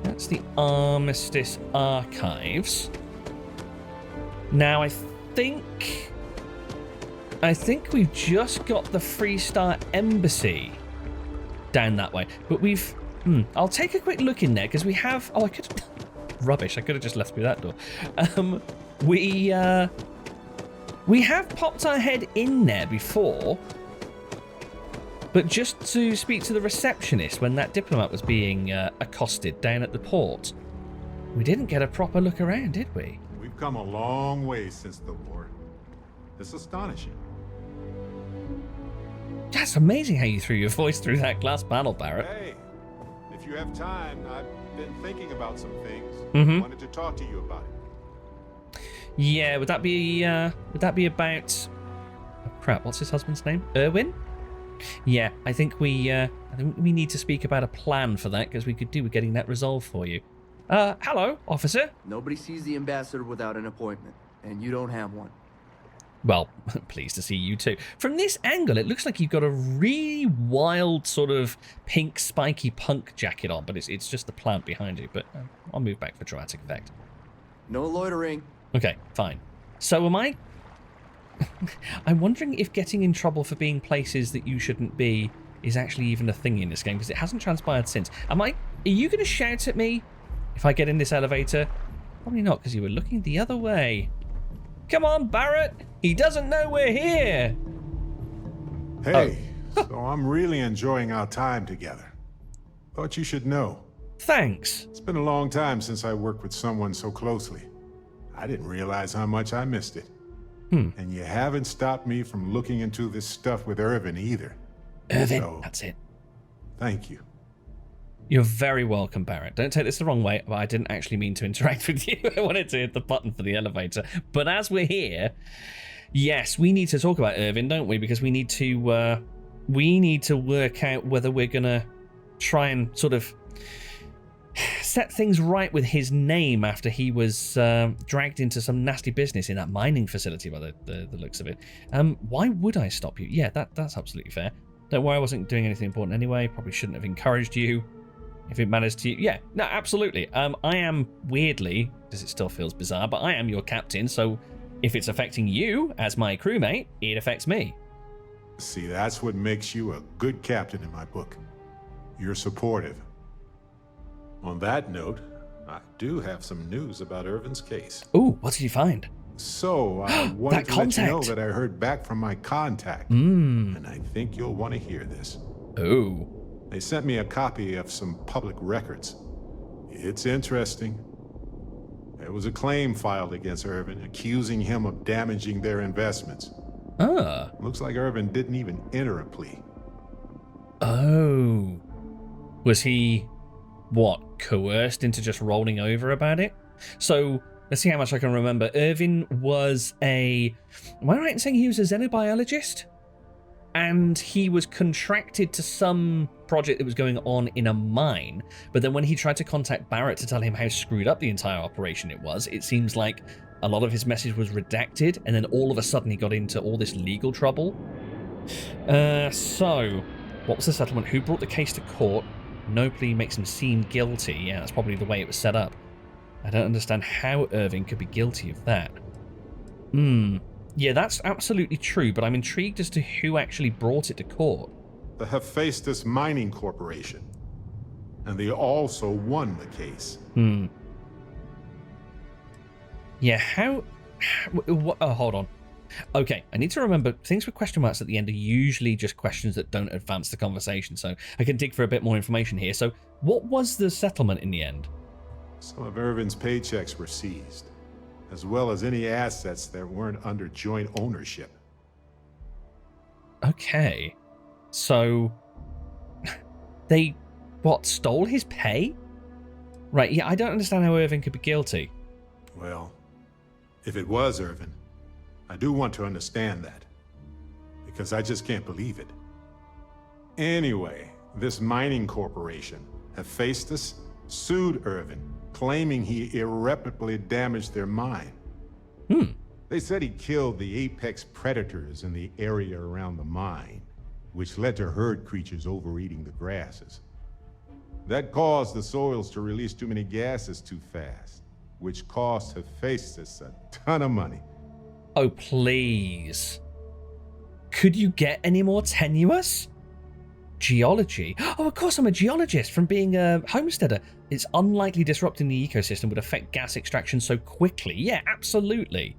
that's the Armistice Archives. Now I think we've just got the Freestar Embassy down that way, but we've. I'll take a quick look in there because we have. Oh, I could. Rubbish! I could have just left through that door. We have popped our head in there before. But just to speak to the receptionist when that diplomat was being accosted down at the port, we didn't get a proper look around, did we? We've come a long way since the war. It's astonishing. That's amazing how you threw your voice through that glass panel, Barrett. Hey, if you have time, I've been thinking about some things. Mm-hmm. Wanted to talk to you about it. Yeah, would that be about? Oh, crap, what's his husband's name? Erwin? Yeah, I think we need to speak about a plan for that because we could do with getting that resolved for you. Hello, officer. Nobody sees the ambassador without an appointment, and you don't have one. Well, pleased to see you too. From this angle, it looks like you've got a really wild sort of pink spiky punk jacket on, but it's just the plant behind you. But I'll move back for dramatic effect. No loitering. Okay, fine. So am I... I'm wondering if getting in trouble for being places that you shouldn't be is actually even a thing in this game, because it hasn't transpired since. Are you going to shout at me if I get in this elevator? Probably not, because you were looking the other way. Come on, Barrett. He doesn't know we're here. Hey, so I'm really enjoying our time together. Thought you should know. Thanks. It's been a long time since I worked with someone so closely. I didn't realize how much I missed it. And you haven't stopped me from looking into this stuff with Irvin either. Irvin, so, that's it. Thank you. You're very welcome, Barrett. Don't take this the wrong way, but I didn't actually mean to interact with you. I wanted to hit the button for the elevator. But as we're here, yes, we need to talk about Irvin, don't we? Because we need to work out whether we're gonna try and sort of set things right with his name after he was dragged into some nasty business in that mining facility by the looks of it. Why would I stop you? Yeah, that's absolutely fair. Don't worry, I wasn't doing anything important anyway. Probably shouldn't have encouraged you if it matters to you. Yeah, no, absolutely. I am weirdly, because it still feels bizarre, but I am your captain, so if it's affecting you as my crewmate, it affects me. See, that's what makes you a good captain in my book. You're supportive. On that note, I do have some news about Irvin's case. Ooh, what did you find? So, I wanted to let you know that I heard back from my contact, and I think you'll want to hear this. Ooh. They sent me a copy of some public records. It's interesting. There was a claim filed against Irvin, accusing him of damaging their investments. Looks like Irvin didn't even enter a plea. Oh. Was he... what, coerced into just rolling over about it? So, let's see how much I can remember. Irvin was am I right in saying he was a xenobiologist? And he was contracted to some project that was going on in a mine, but then when he tried to contact Barrett to tell him how screwed up the entire operation it seems like a lot of his message was redacted, and then all of a sudden he got into all this legal trouble. So, what was the settlement? Who brought the case to court? No plea makes him seem guilty. Yeah, that's probably the way it was set up. I don't understand how Irving could be guilty of that. Yeah, that's absolutely true, but I'm intrigued as to who actually brought it to court. The Hephaestus Mining Corporation. And they also won the case. Yeah, hold on. Okay, I need to remember, things with question marks at the end are usually just questions that don't advance the conversation, so I can dig for a bit more information here. So, what was the settlement in the end? Some of Irvin's paychecks were seized, as well as any assets that weren't under joint ownership. Okay. So, they, stole his pay? Right, yeah, I don't understand how Irvin could be guilty. Well, if it was Irvin, I do want to understand that. Because I just can't believe it. Anyway, this mining corporation, Hephaestus, sued Irvin, claiming he irreparably damaged their mine. They said he killed the apex predators in the area around the mine, which led to herd creatures overeating the grasses. That caused the soils to release too many gases too fast, which cost Hephaestus a ton of money. Oh, please. Could you get any more tenuous? Geology? Oh, of course I'm a geologist from being a homesteader. It's unlikely disrupting the ecosystem would affect gas extraction so quickly. Yeah, absolutely.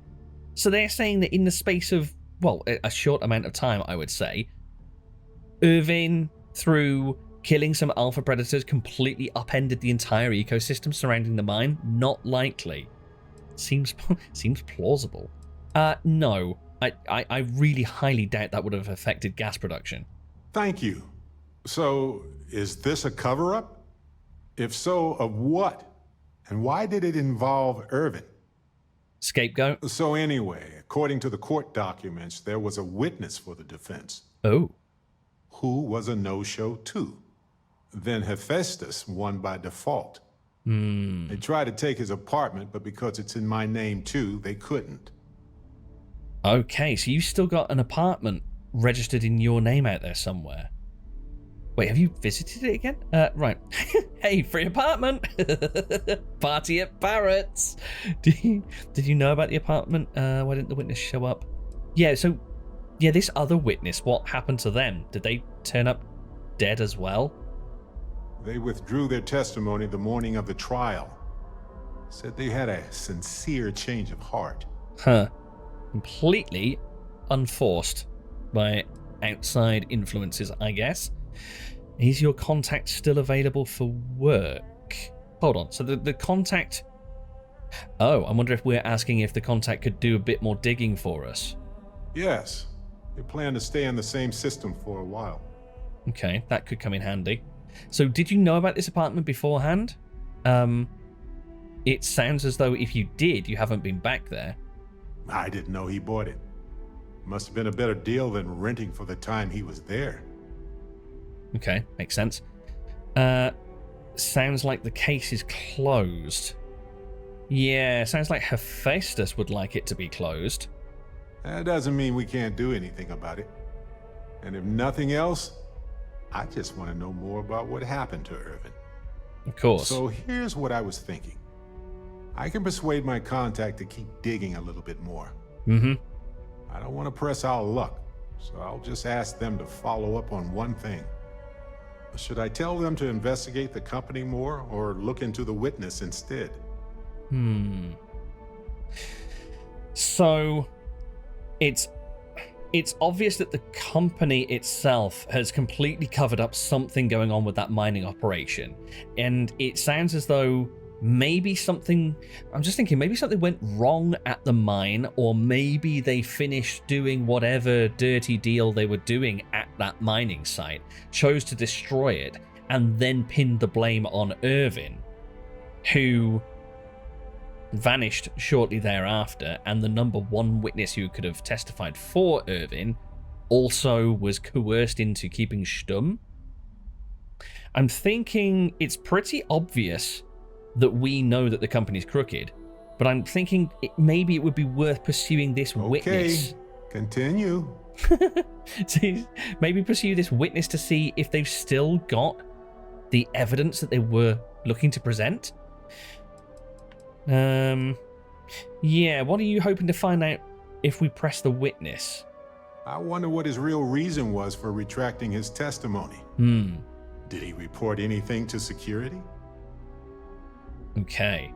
So they're saying that in the space of, well, a short amount of time, I would say, Irvin, through killing some alpha predators, completely upended the entire ecosystem surrounding the mine? Not likely. Seems plausible. No. I really highly doubt that would have affected gas production. Thank you. So, is this a cover-up? If so, of what? And why did it involve Irvin? Scapegoat? So anyway, according to the court documents, there was a witness for the defense. Oh. Who was a no-show too. Then Hephaestus won by default. They tried to take his apartment, but because it's in my name too, they couldn't. Okay, so you still got an apartment registered in your name out there somewhere. Wait, have you visited it again? Right. Hey, free apartment! Party at Barrett's! Did you know about the apartment? Why didn't the witness show up? Yeah, so, yeah, this other witness, what happened to them? Did they turn up dead as well? They withdrew their testimony the morning of the trial. Said they had a sincere change of heart. Huh. Completely unforced by outside influences, I guess. Is your contact still available for work? Hold on, so the contact... Oh, I wonder if we're asking if the contact could do a bit more digging for us. Yes. They plan to stay in the same system for a while. Okay, that could come in handy. So did you know about this apartment beforehand? It sounds as though if you did, you haven't been back there. I didn't know he bought it. Must have been a better deal than renting for the time he was there. Okay, makes sense. Sounds like the case is closed. Yeah, sounds like Hephaestus would like it to be closed. That doesn't mean we can't do anything about it. And if nothing else, I just want to know more about what happened to Irvin. Of course. So here's what I was thinking. I can persuade my contact to keep digging a little bit more. Mm-hmm. I don't want to press our luck, so I'll just ask them to follow up on one thing. Should I tell them to investigate the company more or look into the witness instead? So, it's obvious that the company itself has completely covered up something going on with that mining operation. And it sounds as though maybe something... I'm just thinking, maybe something went wrong at the mine, or maybe they finished doing whatever dirty deal they were doing at that mining site, chose to destroy it, and then pinned the blame on Irvin, who vanished shortly thereafter, and the number one witness who could have testified for Irvin also was coerced into keeping stum. I'm thinking it's pretty obvious that we know that the company's crooked, but I'm thinking maybe it would be worth pursuing this witness. Okay, continue. So maybe pursue this witness to see if they've still got the evidence that they were looking to present. Yeah, what are you hoping to find out if we press the witness? I wonder what his real reason was for retracting his testimony. Did he report anything to security? Okay.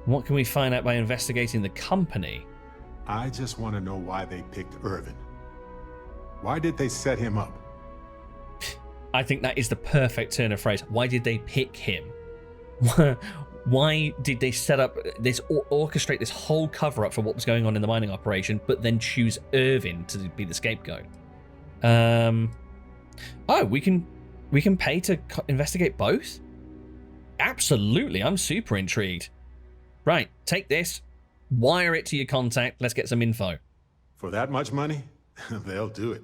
What can we find out by investigating the company? I just want to know why they picked Irvin. Why did they set him up? I think that is the perfect turn of phrase. Why did they pick him? Why did they set up this, orchestrate this whole cover-up for what was going on in the mining operation, but then choose Irvin to be the scapegoat? Oh, we can pay to investigate both? Absolutely, I'm super intrigued. Right, take this, wire it to your contact, let's get some info. For that much money? They'll do it.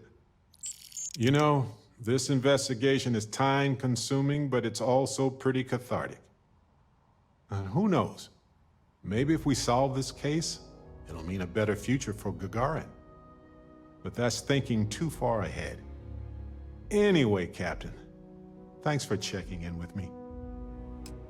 You know, this investigation is time-consuming, but it's also pretty cathartic. And who knows? Maybe if we solve this case, it'll mean a better future for Gagarin. But that's thinking too far ahead. Anyway, Captain, thanks for checking in with me.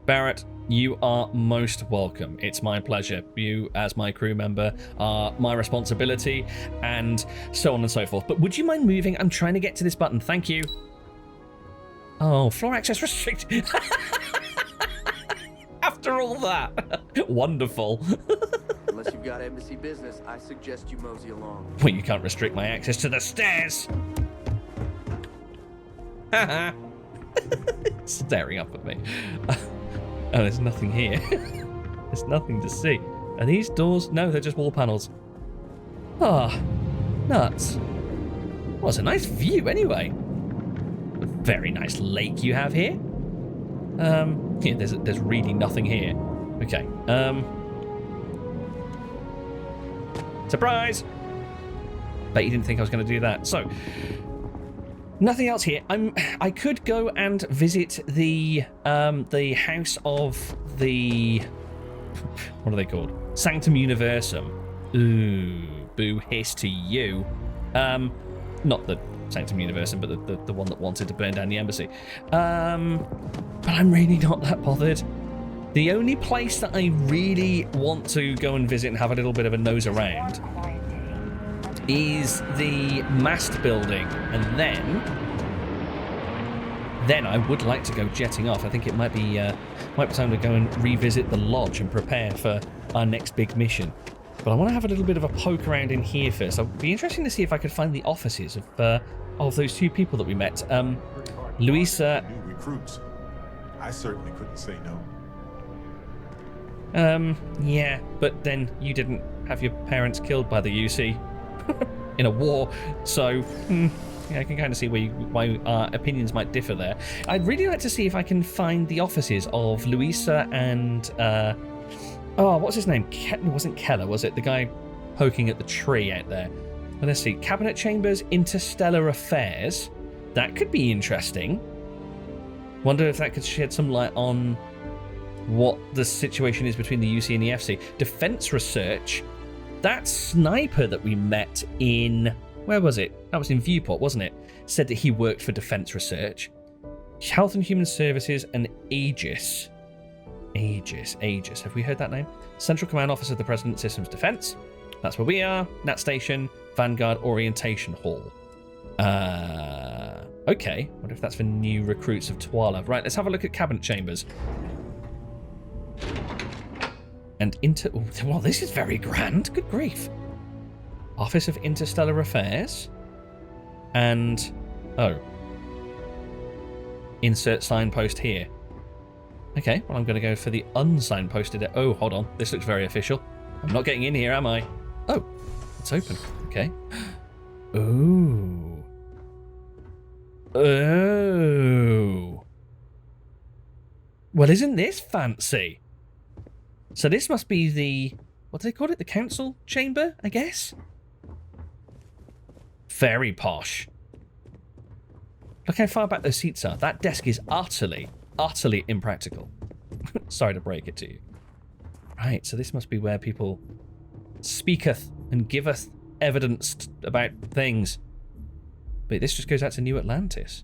Barrett, you are most welcome. It's my pleasure. You, as my crew member, are my responsibility, and so on and so forth. But would you mind moving? I'm trying to get to this button. Thank you. Oh, floor access restricted. After all that. Wonderful. Unless you've got embassy business, I suggest you mosey along. Well, you can't restrict my access to the stairs. Haha. Staring up at me. Oh, there's nothing here. There's nothing to see. Are these doors? No, they're just wall panels. Ah, nuts. Well, it's a nice view anyway. A very nice lake you have here. Yeah, there's really nothing here. Okay. Surprise! Bet you didn't think I was going to do that. So, nothing else here. I could go and visit the house of the, what are they called? Sanctum Universum. Ooh, boo hiss to you. Not the Sanctum Universum, but the one that wanted to burn down the embassy. But I'm really not that bothered. The only place that I really want to go and visit and have a little bit of a nose around is the MAST building, and then I would like to go jetting off. I think it might be time to go and revisit the lodge and prepare for our next big mission. But I want to have a little bit of a poke around in here first. It'd be interesting to see if I could find the offices of those two people that we met. Louisa. New recruits. I certainly couldn't say no. Yeah, but then you didn't have your parents killed by the UC in a war, so yeah, I can kind of see why our opinions might differ there. I'd really like to see if I can find the offices of Louisa and what's his name? It wasn't Keller, was it? The guy poking at the tree out there. Well, let's see. Cabinet Chambers, Interstellar Affairs. That could be interesting. Wonder if that could shed some light on what the situation is between the UC and the FC. Defense Research. That sniper that we met in... Where was it? That was in Viewport, wasn't it? Said that he worked for Defense Research. Health and Human Services and Aegis. Aegis. Have we heard that name? Central Command Office of the President Systems Defense. That's where we are. Nat Station. Vanguard Orientation Hall. Okay. Wonder if that's for new recruits of Tuala. Right, let's have a look at Cabinet Chambers. And well, this is very grand. Good grief. Office of Interstellar Affairs. And... oh. Insert signpost here. Okay, well, I'm going to go for the unsignposted... oh, hold on. This looks very official. I'm not getting in here, am I? Oh, it's open. Okay. Ooh. Oh. Well, isn't this fancy? So this must be the... what do they call it? The council chamber, I guess? Very posh. Look how far back those seats are. That desk is utterly impractical. Sorry to break it to you. Right, so this must be where people speaketh and giveth evidence about things. But this just goes out to New Atlantis.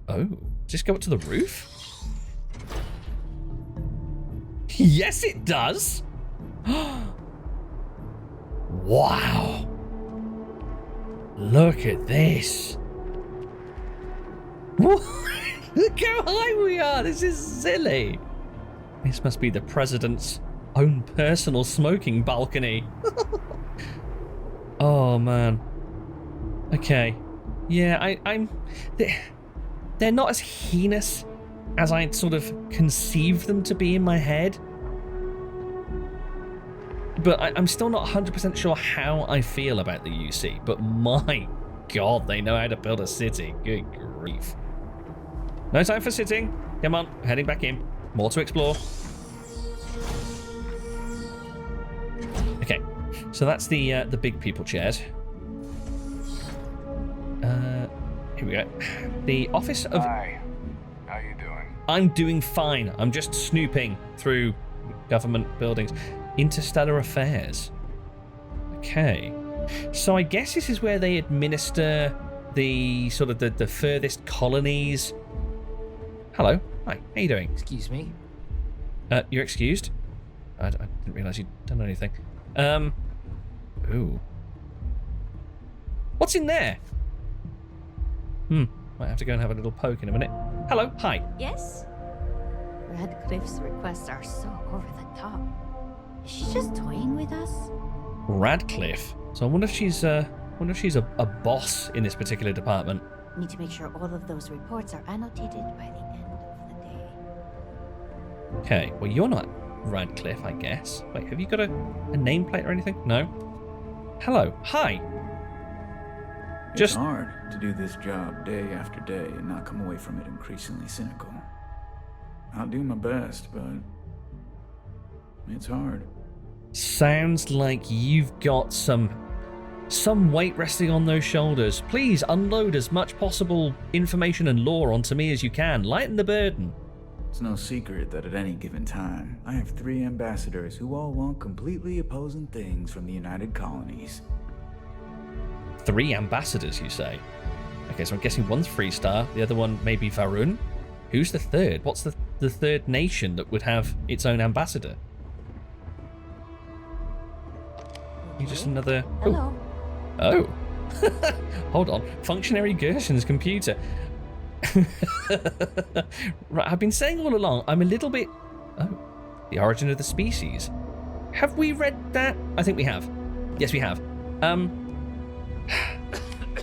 Oh, does this go up to the roof? Yes, it does. Wow. Look at this. Look how high we are. This is silly. This must be the president's own personal smoking balcony. Oh, man. Okay. Yeah, they're not as heinous as I'd sort of conceived them to be in my head. But I'm still not 100% sure how I feel about the UC. But my God, they know how to build a city. Good grief. No time for sitting. Come on, heading back in. More to explore. Okay, so that's the big people chairs. Here we go. The office of... Hi. How you doing? I'm doing fine. I'm just snooping through government buildings. Interstellar affairs. Okay. So I guess this is where they administer the sort of the furthest colonies. Hello. Hi. How you doing? Excuse me. You're excused. I didn't realise you'd done anything. Ooh. What's in there? Might have to go and have a little poke in a minute. Hello. Hi. Yes? Radcliffe's requests are so over the top. Is she just toying with us? Radcliffe. So I wonder if she's a boss in this particular department. Need to make sure all of those reports are annotated by the end of the day. Okay. Well, you're not Radcliffe, I guess. Wait, have you got a nameplate or anything? No. Hello. Hi. It's hard to do this job day after day and not come away from it increasingly cynical. I'll do my best, but it's hard. Sounds like you've got some weight resting on those shoulders. Please unload as much possible information and lore onto me as you can. Lighten the burden. It's no secret that at any given time, I have 3 ambassadors who all want completely opposing things from the United Colonies. 3 ambassadors, you say? Okay, so I'm guessing one's Freestar, the other one maybe Varun. Who's the third? What's the third nation that would have its own ambassador? You just another... Hello. Oh. Hold on. Functionary Gerson's computer. Right, I've been saying all along, I'm a little bit... Oh. The Origin of the Species. Have we read that? I think we have. Yes, we have.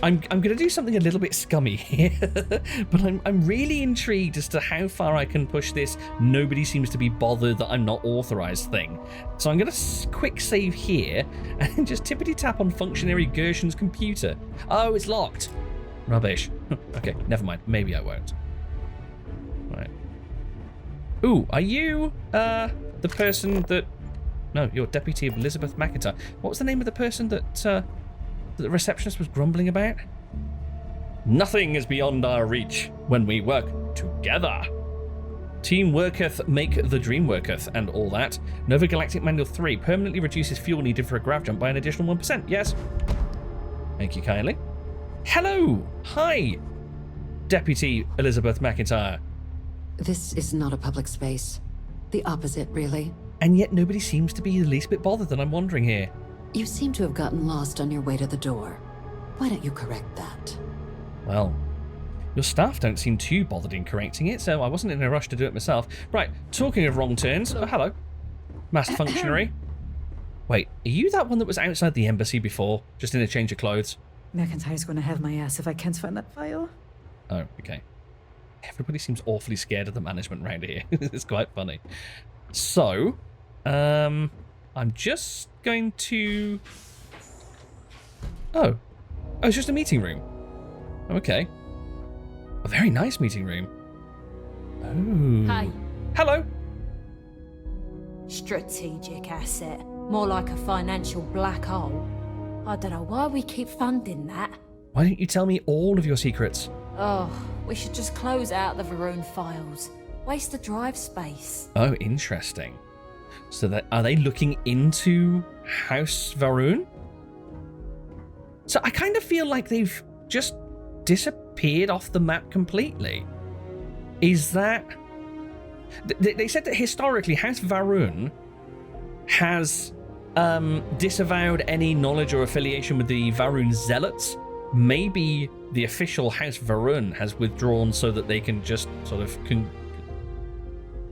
I'm going to do something a little bit scummy here, but I'm really intrigued as to how far I can push this nobody seems to be bothered that I'm not authorized thing. So I'm going to quick save here and just tippity tap on Functionary Gerson's computer. Oh, it's locked. Rubbish. Okay, never mind. Maybe I won't. Right. Ooh, are you the person that... No, you're Deputy Elizabeth McIntyre. What was the name of the person that the receptionist was grumbling about? Nothing is beyond our reach when we work together. Team worketh make the dream worketh and all that. Nova Galactic Manual 3 permanently reduces fuel needed for a grav jump by an additional 1%. Yes. Thank you kindly. Hello. Hi. Deputy Elizabeth McIntyre. This is not a public space. The opposite, really. And yet nobody seems to be the least bit bothered that I'm wandering here. You seem to have gotten lost on your way to the door. Why don't you correct that? Well, your staff don't seem too bothered in correcting it, so I wasn't in a rush to do it myself. Right, talking of wrong turns... Oh, hello. MAST functionary. Wait, are you that one that was outside the embassy before, just in a change of clothes? McIntyre's gonna have my ass if I can't find that file. Oh, okay. Everybody seems awfully scared of the management round here. It's quite funny. So, I'm just going to... Oh, it's just a meeting room. Okay. A very nice meeting room. Oh. Hey. Hello. Strategic asset. More like a financial black hole. I don't know why we keep funding that. Why don't you tell me all of your secrets? Oh, we should just close out the Varun files. Waste the drive space. Oh, interesting. So are they looking into House Varun? So I kind of feel like they've just disappeared off the map completely. Is that... They said that historically House Varun has disavowed any knowledge or affiliation with the Varun Zealots. Maybe the official House Varun has withdrawn so that they can just sort of...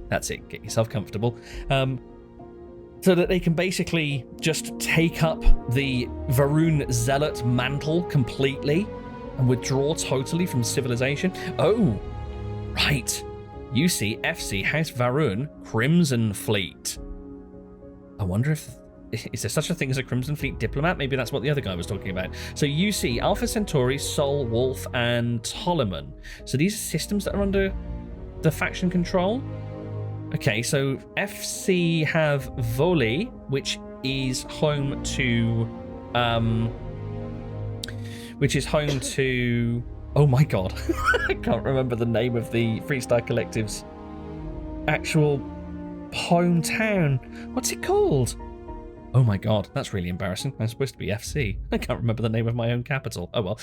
That's it, get yourself comfortable. So that they can basically just take up the Varun Zealot mantle completely and withdraw totally from civilization. Oh, right. UC, FC, House Varun, Crimson Fleet. I wonder if... Is there such a thing as a Crimson Fleet diplomat? Maybe that's what the other guy was talking about. So UC, Alpha Centauri, Sol, Wolf, and Ptolemy. So these are systems that are under the faction control. Okay, so FC have Voli, which is home to... Oh my god. I can't remember the name of the Freestar Collective's actual hometown. What's it called? Oh my god, that's really embarrassing. I'm supposed to be FC. I can't remember the name of my own capital. Oh well.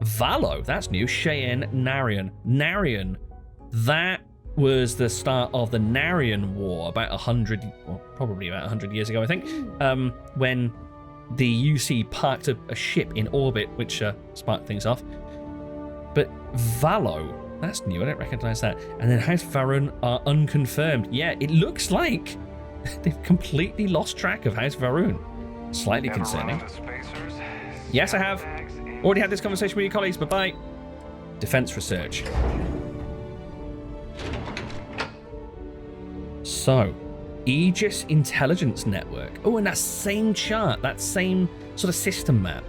Valo, that's new. Cheyenne, Narian. Narian, that was the start of the Narian War about 100, or probably about 100 years ago, I think, when the UC parked a ship in orbit, which sparked things off. But Valo, that's new. I don't recognize that. And then House Varun are unconfirmed. Yeah, it looks like they've completely lost track of House Varun. Slightly concerning. Yes, I have. Already had this conversation with your colleagues. Bye-bye. Defense research. So, Aegis Intelligence Network. Oh, and that same chart, that same sort of system map.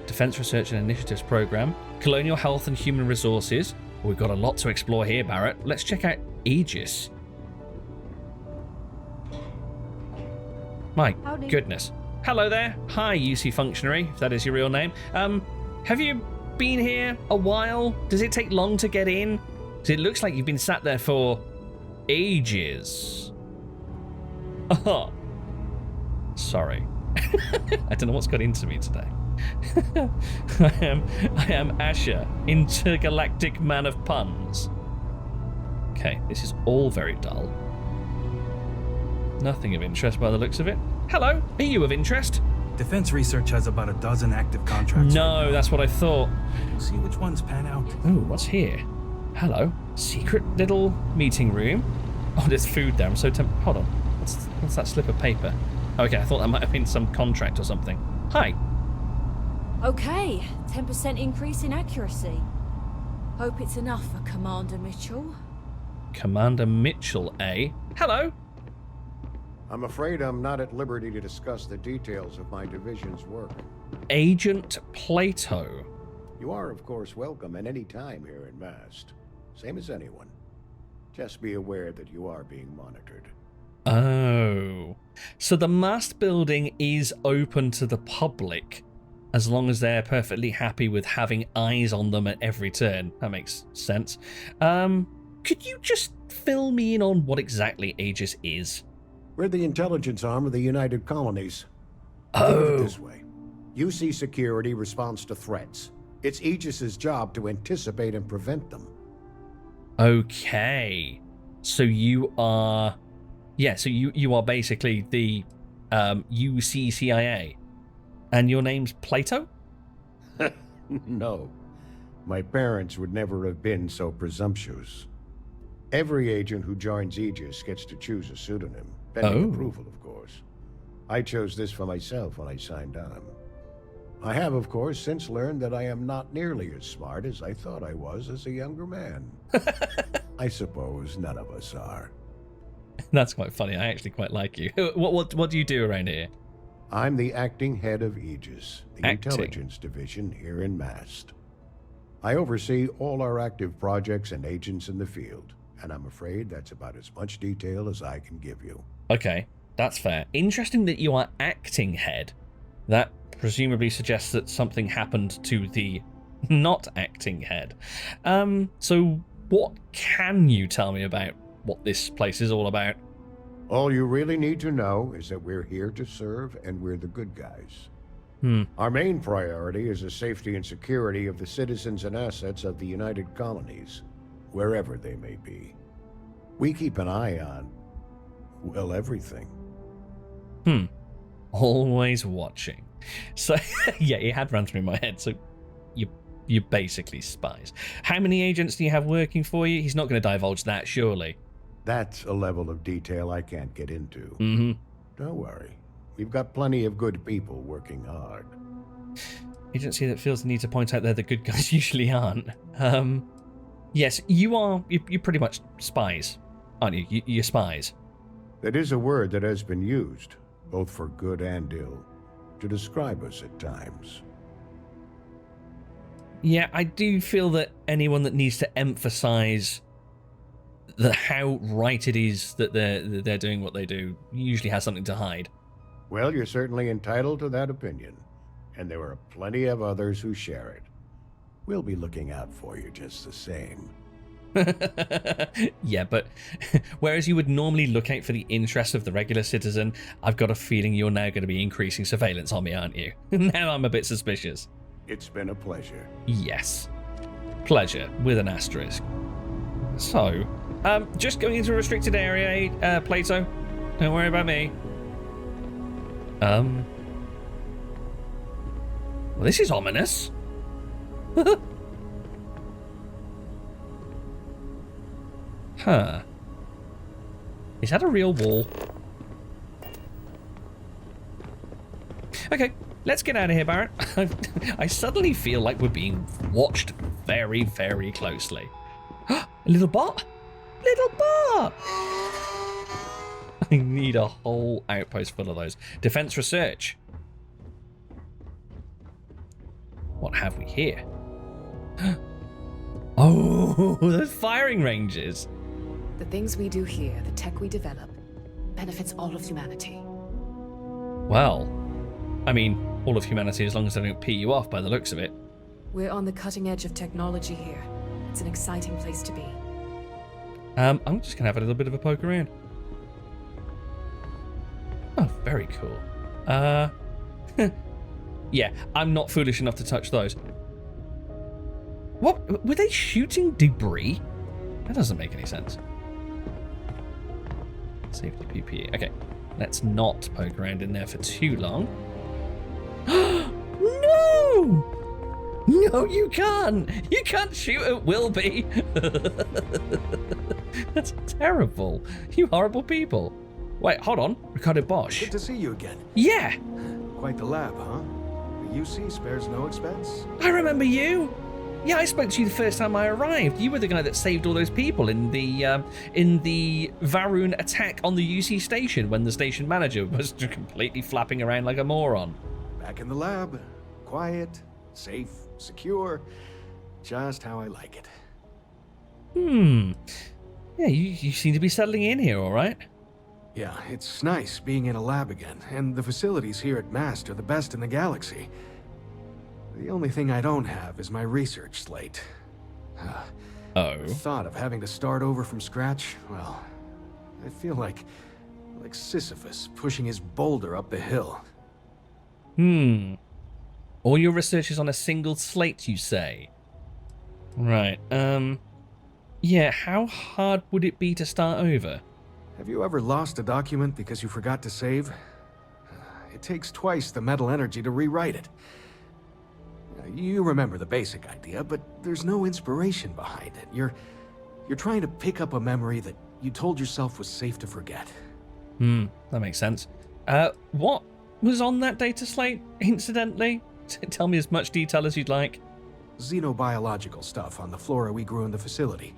Defense Research and Initiatives Program. Colonial Health and Human Resources. We've got a lot to explore here, Barrett. Let's check out Aegis. My goodness. Hello there. Hi, UC functionary, if that is your real name. Have you been here a while? Does it take long to get in? Because it looks like you've been sat there for ages. Oh, sorry. I don't know what's got into me today. I am Asher, intergalactic man of puns. Okay, this is all very dull. Nothing of interest by the looks of it. Hello, are you of interest? Defense Research has about a dozen active contracts. No, right, that's what I thought. We'll see which ones pan out. Ooh, what's here? Hello, secret little meeting room. Oh, there's food there. I'm so tempted. Hold on. What's that slip of paper? Okay, I thought that might have been some contract or something. Hi. Okay, 10% increase in accuracy. Hope it's enough for Commander Mitchell. Commander Mitchell, eh? Hello. I'm afraid I'm not at liberty to discuss the details of my division's work. Agent Plato. You are, of course, welcome at any time here in MAST. Same as anyone. Just be aware that you are being monitored. Oh. So the MAST building is open to the public, as long as they're perfectly happy with having eyes on them at every turn. That makes sense. Could you just fill me in on what exactly Aegis is? We're the intelligence arm of the United Colonies. Oh. Think of it this way. UC security responds to threats. It's Aegis's job to anticipate and prevent them. Okay. So you are... Yeah, so you are basically the UC CIA. And your name's Plato? No. My parents would never have been so presumptuous. Every agent who joins Aegis gets to choose a pseudonym, pending approval, of course. I chose this for myself when I signed on. I have, of course, since learned that I am not nearly as smart as I thought I was as a younger man. I suppose none of us are. That's quite funny. I actually quite like you. What do you do around here? I'm the acting head of Aegis, the intelligence division here in MAST. I oversee all our active projects and agents in the field, and I'm afraid that's about as much detail as I can give you. Okay, that's fair. Interesting that you are acting head. That presumably suggests that something happened to the not acting head. So what can you tell me about what this place is all about? All you really need to know is that we're here to serve and we're the good guys. Our main priority is the safety and security of the citizens and assets of the United Colonies, wherever they may be. We keep an eye on, well, everything. Always watching. So, yeah, it had run through my head, so you're basically spies. How many agents do you have working for you? He's not going to divulge that, surely. That's a level of detail I can't get into. Don't worry. We've got plenty of good people working hard. Agency that feels the need to point out they're the good guys usually aren't. Yes, you're pretty much spies, aren't you? You're spies. That is a word that has been used, both for good and ill, to describe us at times. Yeah, I do feel that anyone that needs to emphasize how right it is that they're doing what they do usually has something to hide. Well, you're certainly entitled to that opinion, and there are plenty of others who share it. We'll be looking out for you just the same. Yeah, but whereas you would normally look out for the interests of the regular citizen, I've got a feeling you're now going to be increasing surveillance on me, aren't you? Now I'm a bit suspicious. It's been a pleasure. Yes. Pleasure, with an asterisk. So, just going into a restricted area, Plato. Don't worry about me. Well, this is ominous. Huh. Is that a real wall? Okay, let's get out of here, Barrett. I suddenly feel like we're being watched very, very closely. A little bot? Little bot! I need a whole outpost full of those. Defense research. What have we here? Oh, those firing ranges. The things we do here, the tech we develop, benefits all of humanity. Well, I mean, all of humanity as long as they don't pee you off by the looks of it. We're on the cutting edge of technology here. It's an exciting place to be. I'm just gonna have a little bit of a poke around. Oh, very cool. Yeah, I'm not foolish enough to touch those. What? Were they shooting debris? That doesn't make any sense. Safety PPE. Okay, let's not poke around in there for too long. No! No, you can't! You can't shoot at Wilby! That's terrible. You horrible people. Wait, hold on. Ricardo Bosch. Good to see you again. Yeah! Quite the lab, huh? The UC spares no expense. I remember you! Yeah, I spoke to you the first time I arrived. You were the guy that saved all those people in the Varun attack on the UC station when the station manager was completely flapping around like a moron. Back in the lab. Quiet, safe, secure. Just how I like it. Yeah, you seem to be settling in here, all right? Yeah, it's nice being in a lab again, and the facilities here at MAST are the best in the galaxy. The only thing I don't have is my research slate. Oh. The thought of having to start over from scratch, well, I feel like Sisyphus pushing his boulder up the hill. All your research is on a single slate, you say? Right, yeah, how hard would it be to start over? Have you ever lost a document because you forgot to save? It takes twice the mental energy to rewrite it. You remember the basic idea, but there's no inspiration behind it. You're trying to pick up a memory that you told yourself was safe to forget. That makes sense. What was on that data slate, incidentally? Tell me as much detail as you'd like. Xenobiological stuff on the flora we grew in the facility.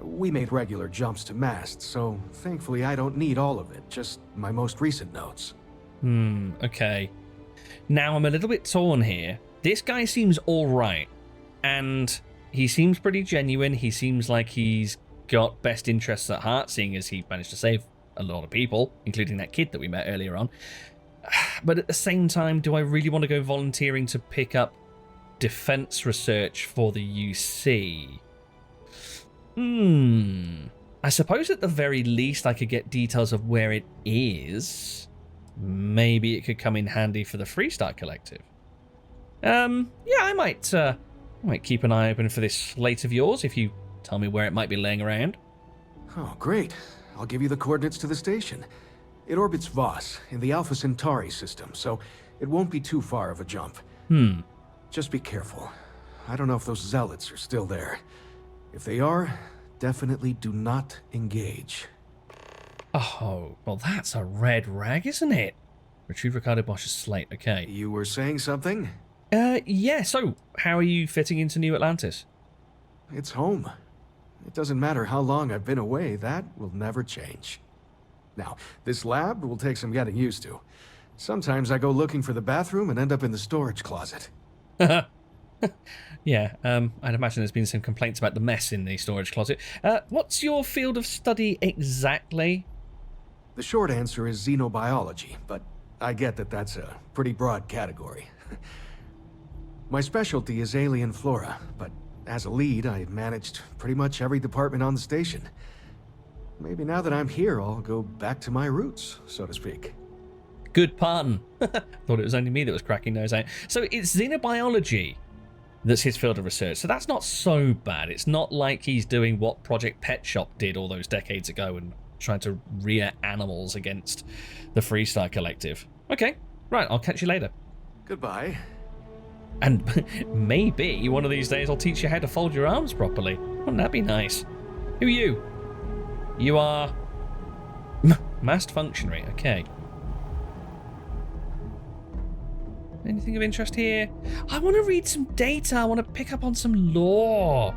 We made regular jumps to MAST, so thankfully I don't need all of it, just my most recent notes. Okay. Now I'm a little bit torn here. This guy seems alright, and he seems pretty genuine. He seems like he's got best interests at heart, seeing as he managed to save a lot of people, including that kid that we met earlier on. But at the same time, do I really want to go volunteering to pick up defense research for the UC? I suppose at the very least I could get details of where it is. Maybe it could come in handy for the Freestart Collective. Yeah, I might keep an eye open for this slate of yours if you tell me where it might be laying around. Oh, great. I'll give you the coordinates to the station. It orbits Voss in the Alpha Centauri system, so it won't be too far of a jump. Just be careful. I don't know if those zealots are still there. If they are, definitely do not engage. Oh, well that's a red rag, isn't it? Retrieve Ricardo Bosch's slate, okay. You were saying something? Yeah, so how are you fitting into New Atlantis? it's home. It doesn't matter how long I've been away, that will never change. Now, this lab will take some getting used to. Sometimes I go looking for the bathroom and end up in the storage closet. Yeah, I'd imagine there's been some complaints about the mess in the storage closet. What's your field of study exactly? The short answer is xenobiology, but I get that that's a pretty broad category. My specialty is alien flora, but as a lead, I managed pretty much every department on the station. Maybe now that I'm here, I'll go back to my roots, so to speak. Good pun. Thought it was only me that was cracking those out. So it's xenobiology that's his field of research. So that's not so bad. It's not like he's doing what Project Pet Shop did all those decades ago and trying to rear animals against the Freestar Collective. Okay, right, I'll catch you later. Goodbye. And maybe one of these days I'll teach you how to fold your arms properly. Wouldn't that be nice? Who are you? You are... MAST functionary, okay. Anything of interest here? I want to read some data. I want to pick up on some lore.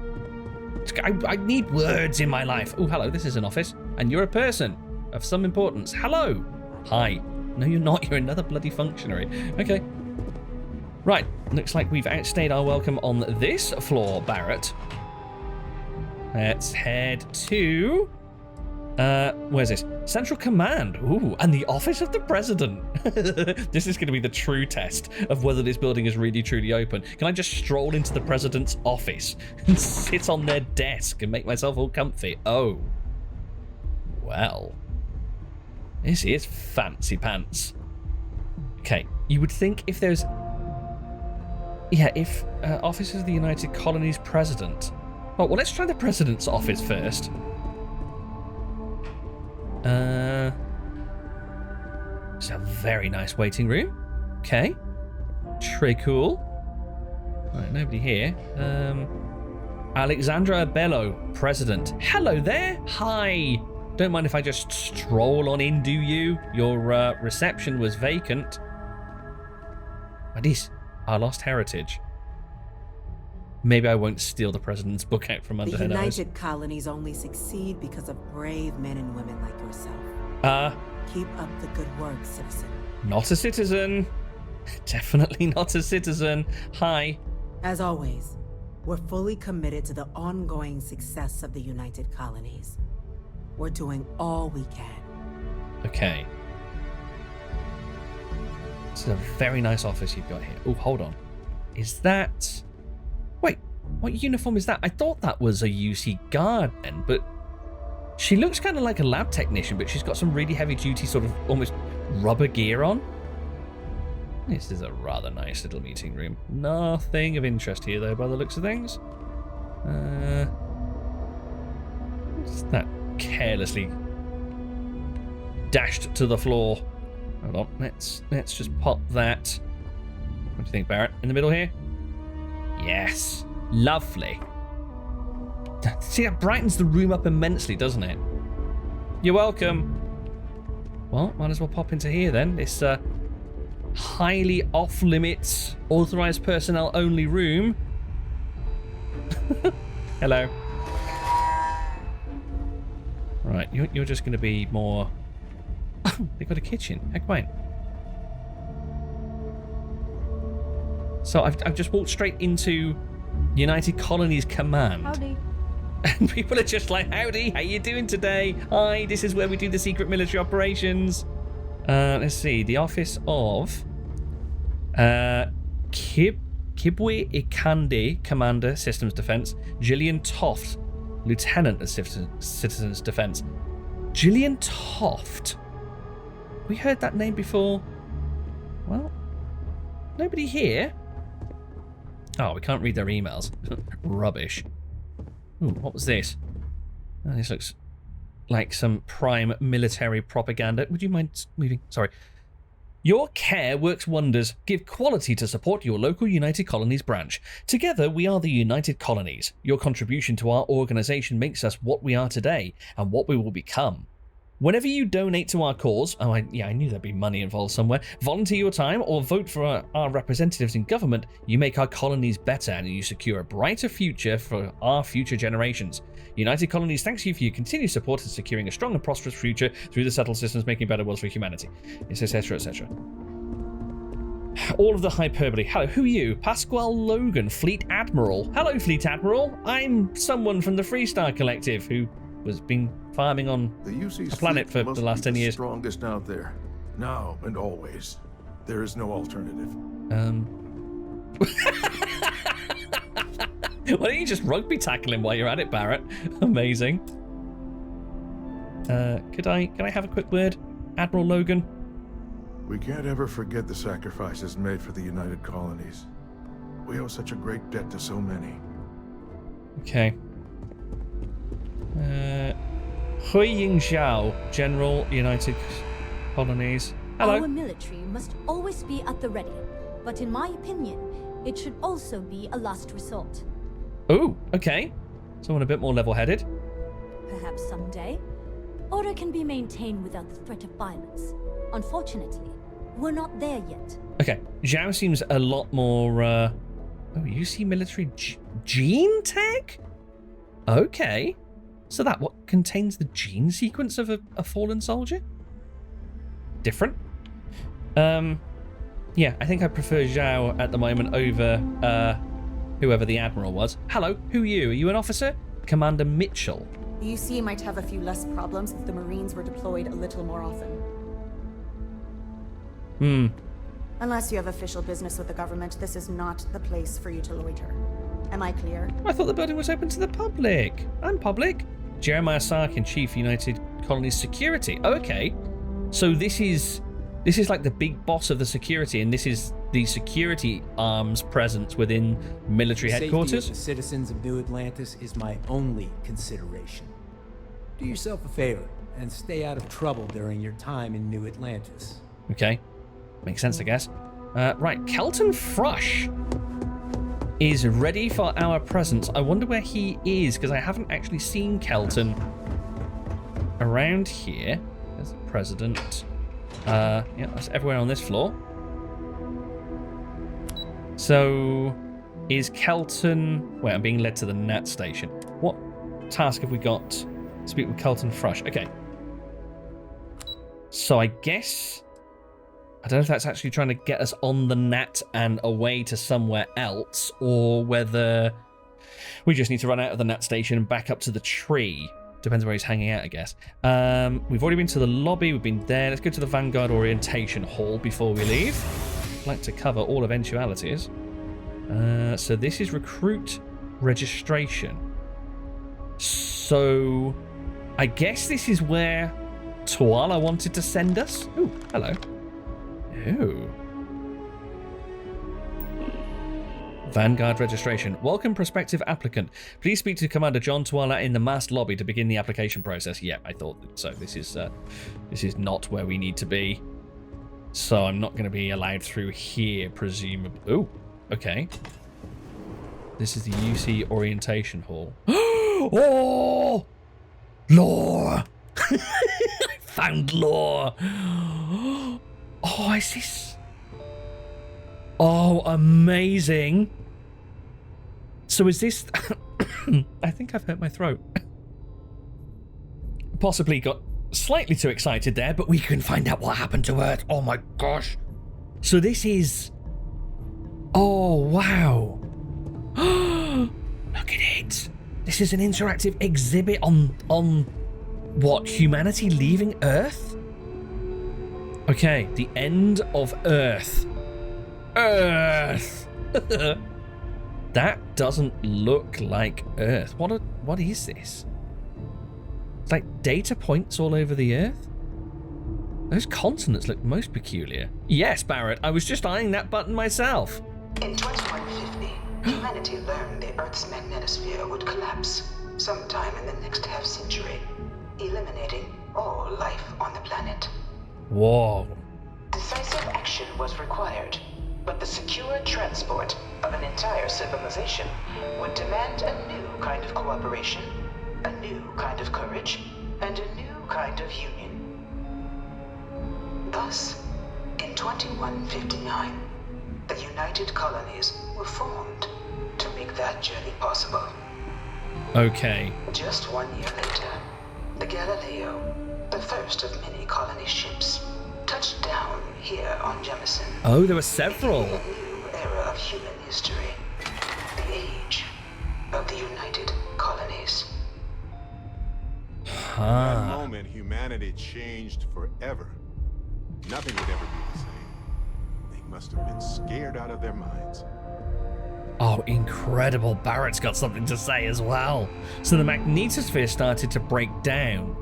I need words in my life. Oh, hello, this is an office. And you're a person of some importance. Hello. Hi. No, you're not. You're another bloody functionary. Okay. Right. Looks like we've outstayed our welcome on this floor, Barrett. Let's head to... where's this? Central Command. Ooh, and the Office of the President. This is going to be the true test of whether this building is really truly open. Can I just stroll into the President's office and sit on their desk and make myself all comfy? Oh. Well. This is fancy pants. Okay, you would think if there's... Yeah, if Office of the United Colonies President... Oh, well, let's try the President's office first. It's a very nice waiting room. Okay. Très cool. Right, nobody here. Alexandra Bello, President. Hello there. Hi. Don't mind if I just stroll on in, do you? Your reception was vacant. What is our lost heritage? Maybe I won't steal the President's book out from under her nose. The United Colonies only succeed because of brave men and women like yourself. Keep up the good work, citizen. Not a citizen. Definitely not a citizen. Hi. As always, we're fully committed to the ongoing success of the United Colonies. We're doing all we can. Okay. This is a very nice office you've got here. Oh, hold on. Is that... Wait, what uniform is that? I thought that was a UC guard then, but she looks kind of like a lab technician, but she's got some really heavy-duty sort of almost rubber gear on. This is a rather nice little meeting room. Nothing of interest here, though, by the looks of things. What's that carelessly dashed to the floor? Hold on, let's just pop that. What do you think, Barrett? In the middle here? Yes, lovely. See, that brightens the room up immensely, doesn't it? You're welcome. Well, might as well pop into here then. This highly off-limits, authorized personnel only room. Hello. Right, you're just going to be more... Oh, they've got a kitchen. How quaint. So I've just walked straight into United Colonies Command. Howdy. And people are just like, howdy, how you doing today? Hi, this is where we do the secret military operations. Let's see, the office of Kibwe Ikande, Commander, Systems Defense. Gillian Toft, Lieutenant of Citizens Defense. Gillian Toft? We heard that name before. Well, nobody here. Oh, we can't read their emails. Rubbish. Ooh, what was this? Oh, this looks like some prime military propaganda. Would you mind moving? Sorry. Your care works wonders. Give quality to support your local United Colonies branch. Together, we are the United Colonies. Your contribution to our organization makes us what we are today and what we will become. Whenever you donate to our cause, I knew there'd be money involved somewhere, volunteer your time, or vote for our representatives in government, you make our colonies better and you secure a brighter future for our future generations. United Colonies thanks you for your continued support in securing a strong and prosperous future through the settled systems, making better worlds for humanity, etc., etc. All of the hyperbole. Hello, who are you? Pasquale Logan, Fleet Admiral. Hello, Fleet Admiral. I'm someone from the Freestar Collective who has been farming on a planet for the last 10 years. Strongest out there, now and always. There is no alternative. Why don't you just rugby tackle him while you're at it, Barrett? Amazing. Can I have a quick word, Admiral Logan? We can't ever forget the sacrifices made for the United Colonies. We owe such a great debt to so many. Okay. Hui Ying Zhao, General, United Colonies. Hello. Our military must always be at the ready, but in my opinion, it should also be a last resort. Oh, okay. Someone a bit more level-headed. Perhaps someday, order can be maintained without the threat of violence. Unfortunately, we're not there yet. Okay, Zhao seems a lot more, Oh, you see military gene tech? Okay. So that what contains the gene sequence of a fallen soldier? Different. Yeah, I think I prefer Zhao at the moment over, whoever the Admiral was. Hello, who are you? Are you an officer? Commander Mitchell. The UC might have a few less problems if the Marines were deployed a little more often. Unless you have official business with the government, this is not the place for you to loiter. Am I clear? I thought the building was open to the public. I'm public. Jeremiah Sarkin, Chief United Colonies Security. Okay. So this is like the big boss of the security, and this is the security arm's presence within military headquarters? The safety of the citizens of New Atlantis is my only consideration. Do yourself a favor and stay out of trouble during your time in New Atlantis. Okay. Makes sense, I guess. Right, Kelton Frush is ready for our presence. I wonder where he is, because I haven't actually seen Kelton around here. There's the president. Yeah, that's everywhere on this floor. So, is Kelton... Wait, I'm being led to the NAT station. What task have we got? Speak with Kelton Frush. Okay. So I guess... I don't know if that's actually trying to get us on the NAT and away to somewhere else, or whether we just need to run out of the NAT station and back up to the tree. Depends where he's hanging out, I guess. We've already been to the lobby. We've been there. Let's go to the Vanguard Orientation Hall before we leave. I'd like to cover all eventualities. So this is recruit registration. So I guess this is where Tuala wanted to send us. Ooh, hello. Ooh. Vanguard registration. Welcome, prospective applicant. Please speak to Commander John Tuala in the MAST lobby to begin the application process. Yeah, I thought so. This is not where we need to be. So I'm not going to be allowed through here, presumably. Oh, okay. This is the UC Orientation Hall. Oh! Lore! I found lore! Oh, is this... Oh, amazing. So is this... I think I've hurt my throat. Possibly got slightly too excited there, but we can find out what happened to Earth. Oh my gosh. So this is... Oh, wow. Look at it. This is an interactive exhibit on what, humanity leaving Earth? Okay, the end of Earth. Earth! That doesn't look like Earth. What is this? It's like data points all over the Earth? Those continents look most peculiar. Yes, Barrett, I was just eyeing that button myself. In 2150, humanity learned the Earth's magnetosphere would collapse sometime in the next half-century, eliminating all life on the planet. Whoa. Decisive action was required, but the secure transport of an entire civilization would demand a new kind of cooperation, a new kind of courage, and a new kind of union. Thus, in 2159, the United Colonies were formed to make that journey possible. Okay. Just 1 year later, the Galileo, the first of many colony ships, touched down here on Jemison. Oh, there were several. A new era of human history. The age of the United Colonies. At that moment, humanity changed forever. Nothing would ever be the same. They must have been scared out of their minds. Oh, incredible. Barrett's got something to say as well. So the magnetosphere started to break down.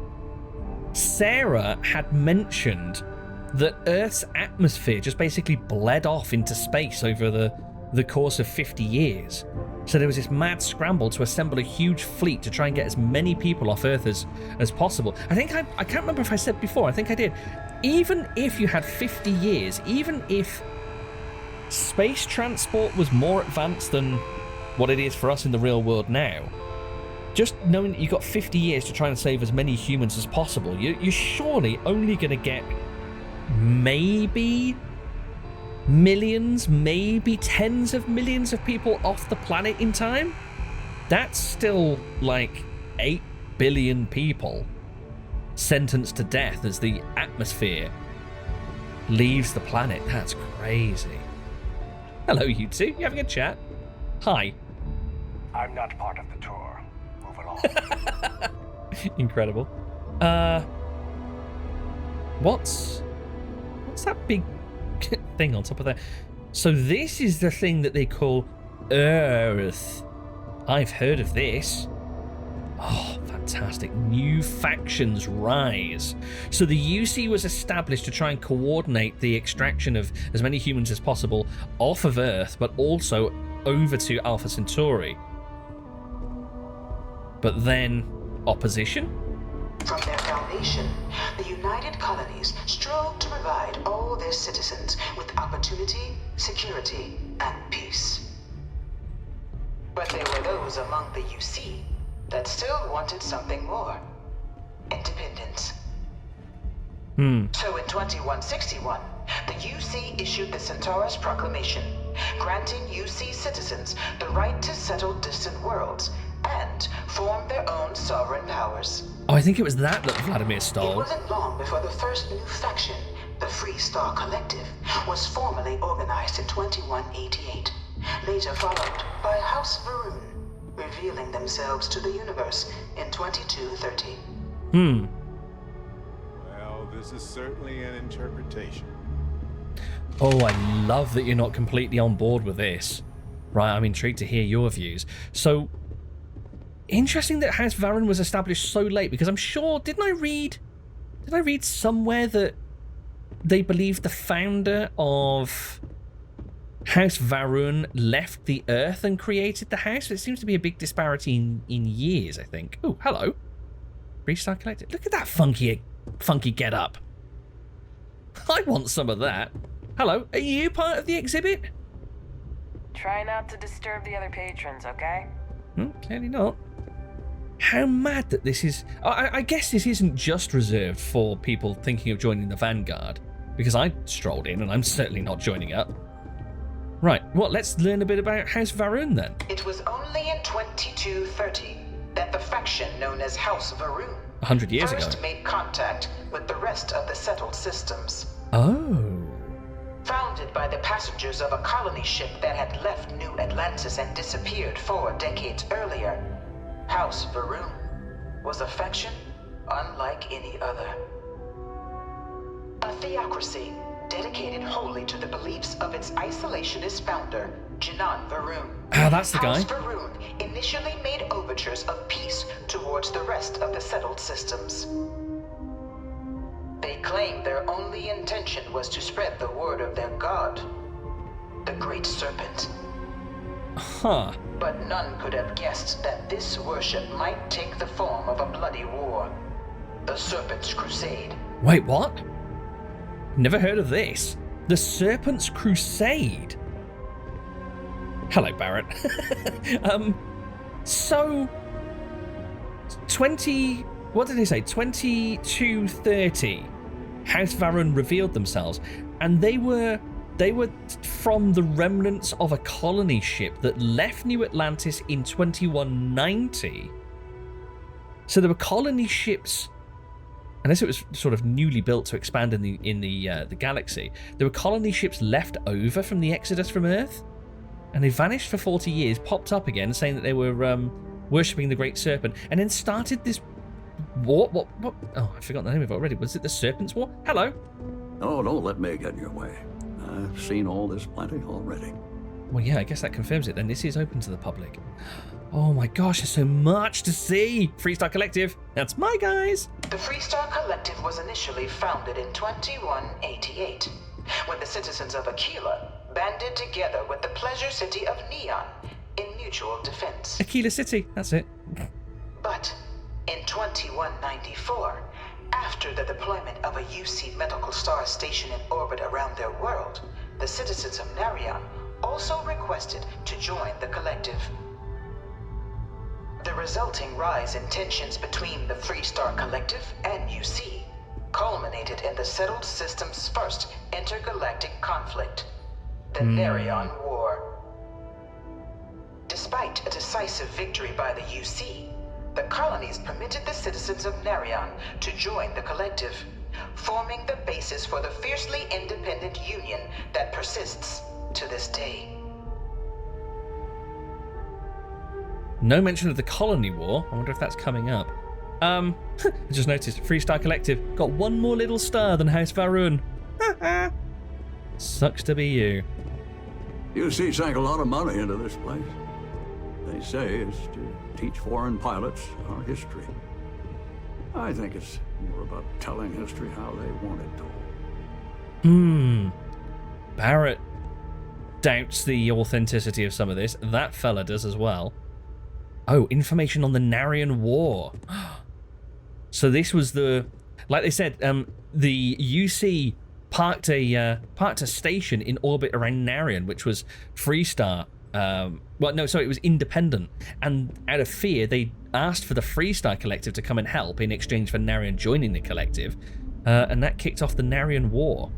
Sarah had mentioned that Earth's atmosphere just basically bled off into space over the course of 50 years. So there was this mad scramble to assemble a huge fleet to try and get as many people off Earth as possible. I think I can't remember if I said before, I think I did. Even if you had 50 years, even if space transport was more advanced than what it is for us in the real world now, just knowing that you've got 50 years to try and save as many humans as possible, you're surely only going to get maybe millions, maybe tens of millions of people off the planet in time. That's still like 8 billion people sentenced to death as the atmosphere leaves the planet. That's crazy. Hello, you two. You having a chat? Hi. I'm not part of the tour. Move along. Incredible. What's that big thing on top of there? So this is the thing that they call Earth. I've heard of this. Oh, fantastic. New factions rise. So the UC was established to try and coordinate the extraction of as many humans as possible off of Earth, but also over to Alpha Centauri. But then, opposition? From their foundation, the United Colonies strove to provide all their citizens with opportunity, security, and peace. But there were those among the UC that still wanted something more. Independence. So in 2161, the UC issued the Centaurus Proclamation, granting UC citizens the right to settle distant worlds and form their own sovereign powers. Oh, I think it was that Vladimir stole. It wasn't long before the first new faction, the Free Star Collective, was formally organized in 2188, later followed by House Varun, revealing themselves to the universe in 2230. Well, this is certainly an interpretation. Oh, I love that you're not completely on board with this. Right, I'm intrigued to hear your views. So, interesting that House Varun was established so late, because I'm sure, did I read somewhere that they believed the founder of House Varun left the Earth and created the house? It seems to be a big disparity in years, I think. Oh, hello. Restart Collective. Look at that funky get up. I want some of that. Hello, are you part of the exhibit? Try not to disturb the other patrons, okay? Clearly not. How mad that this is. I guess this isn't just reserved for people thinking of joining the Vanguard, because I strolled in and I'm certainly not joining up. Right, well, let's learn a bit about House Varun then. It was only in 2230 that the faction known as House Varun 100 years first ago. made contact with the rest of the settled systems. Oh. Founded by the passengers of a colony ship that had left New Atlantis and disappeared 4 decades earlier, House Varun was a faction unlike any other. A theocracy dedicated wholly to the beliefs of its isolationist founder, Jinan Varun. That's the guy. House Varun initially made overtures of peace towards the rest of the settled systems. They claimed their only intention was to spread the word of their god, the Great Serpent. Huh. But none could have guessed that this worship might take the form of a bloody war, the Serpent's Crusade. Wait, what? Never heard of this. The Serpent's Crusade. Hello, Barrett. So, what did they say? 2230. House Varun revealed themselves, and they were from the remnants of a colony ship that left New Atlantis in 2190. So there were colony ships, unless it was sort of newly built to expand in the galaxy. There were colony ships left over from the Exodus from Earth, and they vanished for 40 years, popped up again, saying that they were worshipping the Great Serpent, and then started this war. What? Oh, I forgot the name of it already. Was it the Serpent's War? Hello. Oh, don't let me get in your way. I've seen all this plenty already. Well, yeah, I guess that confirms it then. This is open to the public. Oh my gosh, there's so much to see. Freestar Collective, that's my guys. The Freestar Collective was initially founded in 2188, when the citizens of Aquila banded together with the pleasure city of Neon in mutual defense. Aquila City, that's it. But in 2194, after the deployment of a UC medical star station in orbit around their world, the citizens of Narion also requested to join the collective. The resulting rise in tensions between the Freestar Collective and UC culminated in the settled system's first intergalactic conflict, the Narion War. Despite a decisive victory by the UC, the colonies permitted the citizens of Narion to join the collective, forming the basis for the fiercely independent union that persists to this day. No mention of the Colony War. I wonder if that's coming up. I just noticed Freestar Collective got one more little star than House Varun. Sucks to be you. UC sank a lot of money into this place. They say it's to teach foreign pilots our history. I think it's more about telling history how they want it told. Barrett doubts the authenticity of some of this. That fella does as well. Oh, information on the Narion War. So this was like they said, the UC parked a station in orbit around Narion, which was Freestar. It was independent, and out of fear, they asked for the Freestar Collective to come and help in exchange for Narion joining the collective, and that kicked off the Narion War.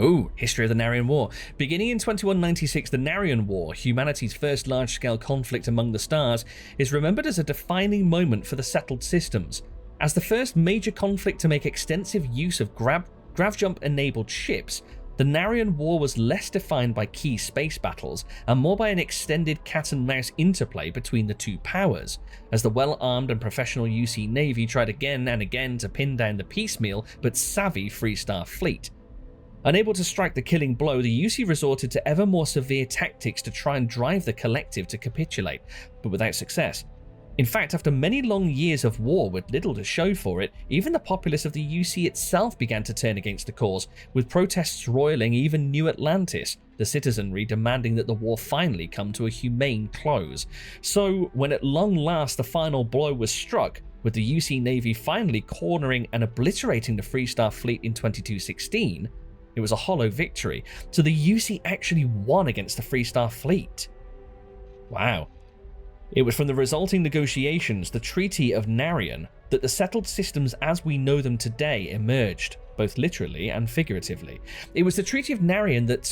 Ooh, history of the Narion War. Beginning in 2196, the Narion War, humanity's first large-scale conflict among the stars, is remembered as a defining moment for the settled systems. As the first major conflict to make extensive use of grav-jump-enabled ships, the Narion War was less defined by key space battles and more by an extended cat-and-mouse interplay between the two powers, as the well-armed and professional UC Navy tried again and again to pin down the piecemeal but savvy Freestar fleet. Unable to strike the killing blow, the UC resorted to ever more severe tactics to try and drive the collective to capitulate, but without success. In fact, after many long years of war with little to show for it, even the populace of the UC itself began to turn against the cause, with protests roiling even New Atlantis, the citizenry demanding that the war finally come to a humane close. So, when at long last the final blow was struck, with the UC Navy finally cornering and obliterating the Freestar fleet in 2216, it was a hollow victory, so the UC actually won against the Freestar fleet. Wow. It was from the resulting negotiations, the Treaty of Narion, that the settled systems as we know them today emerged, both literally and figuratively. It was the Treaty of Narion that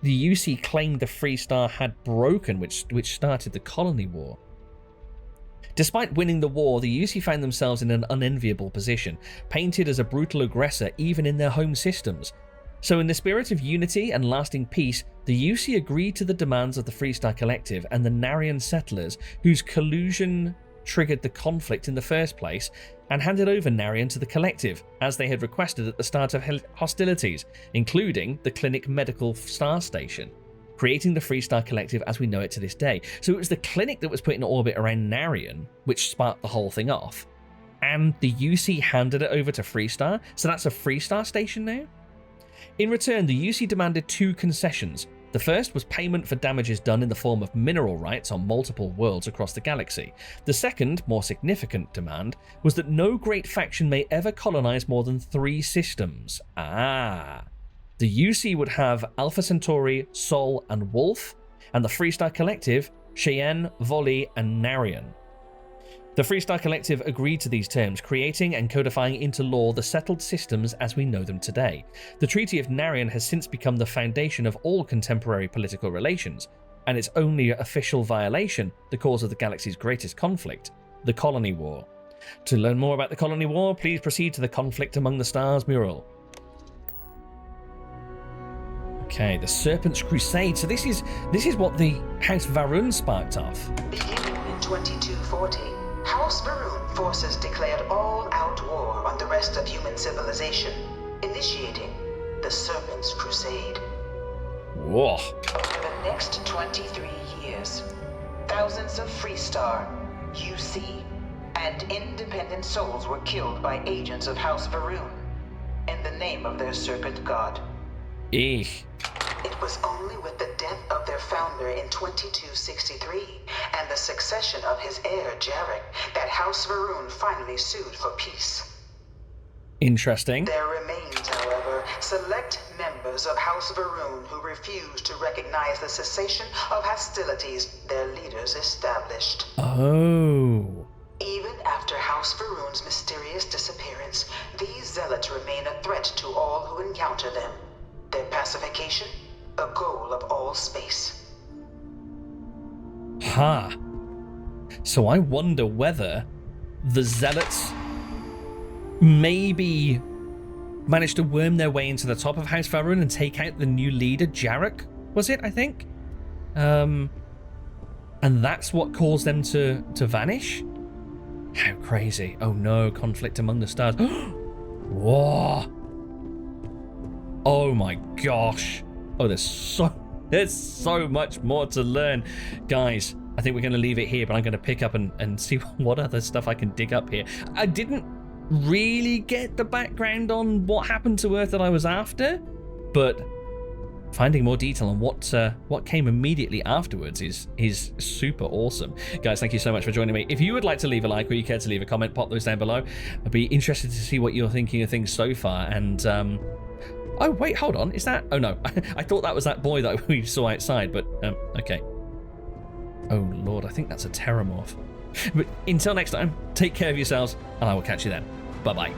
the UC claimed the Freestar had broken, which started the Colony War. Despite winning the war, the UC found themselves in an unenviable position, painted as a brutal aggressor even in their home systems. So in the spirit of unity and lasting peace, the UC agreed to the demands of the Freestar Collective and the Narion settlers, whose collusion triggered the conflict in the first place, and handed over Narion to the Collective, as they had requested at the start of hostilities, including the Clinic Medical Star Station, creating the Freestar Collective as we know it to this day. So it was the Clinic that was put in orbit around Narion, which sparked the whole thing off, and the UC handed it over to Freestar, so that's a Freestar station now? In return, the UC demanded two concessions. The first was payment for damages done in the form of mineral rights on multiple worlds across the galaxy. The second, more significant demand was that no great faction may ever colonize more than 3 systems. The UC would have Alpha Centauri, Sol, and Wolf, and the Freestar Collective, Cheyenne, Volley, and Narion. The Freestar Collective agreed to these terms, creating and codifying into law the settled systems as we know them today. The Treaty of Narion has since become the foundation of all contemporary political relations, and its only official violation, the cause of the galaxy's greatest conflict, the Colony War. To learn more about the Colony War, please proceed to the Conflict Among the Stars mural. Okay, the Serpent's Crusade. So this is what the House Varun sparked off. Beginning in 2240, House Varun forces declared all-out war on the rest of human civilization, initiating the Serpent's Crusade. Whoa. Over the next 23 years, thousands of Freestar, UC, and independent souls were killed by agents of House Varun in the name of their serpent god. Eek. It was only with the death of their founder in 2263 and the succession of his heir Jarek that House Varun finally sued for peace. Interesting. There remains, however, select members of House Varun who refuse to recognize the cessation of hostilities their leaders established. Oh. Even after House Varun's mysterious disappearance, these zealots remain a threat to all who encounter them. Their pacification, a goal of all space. Ha. So I wonder whether the zealots maybe managed to worm their way into the top of House Varun and take out the new leader, Jarek, was it, I think? And that's what caused them to vanish? How crazy. Oh no, conflict among the stars. Whoa. Oh my gosh. Oh, there's so much more to learn. Guys, I think we're going to leave it here, but I'm going to pick up and see what other stuff I can dig up here. I didn't really get the background on what happened to Earth that I was after, but finding more detail on what came immediately afterwards is super awesome. Guys, thank you so much for joining me. If you would like to leave a like or you care to leave a comment, pop those down below. I'd be interested to see what you're thinking of things so far. And oh wait, hold on, is that? Oh no, I thought that was that boy that we saw outside, but okay. Oh lord, I think that's a Terramorph. But until next time, take care of yourselves, and I will catch you then. Bye bye.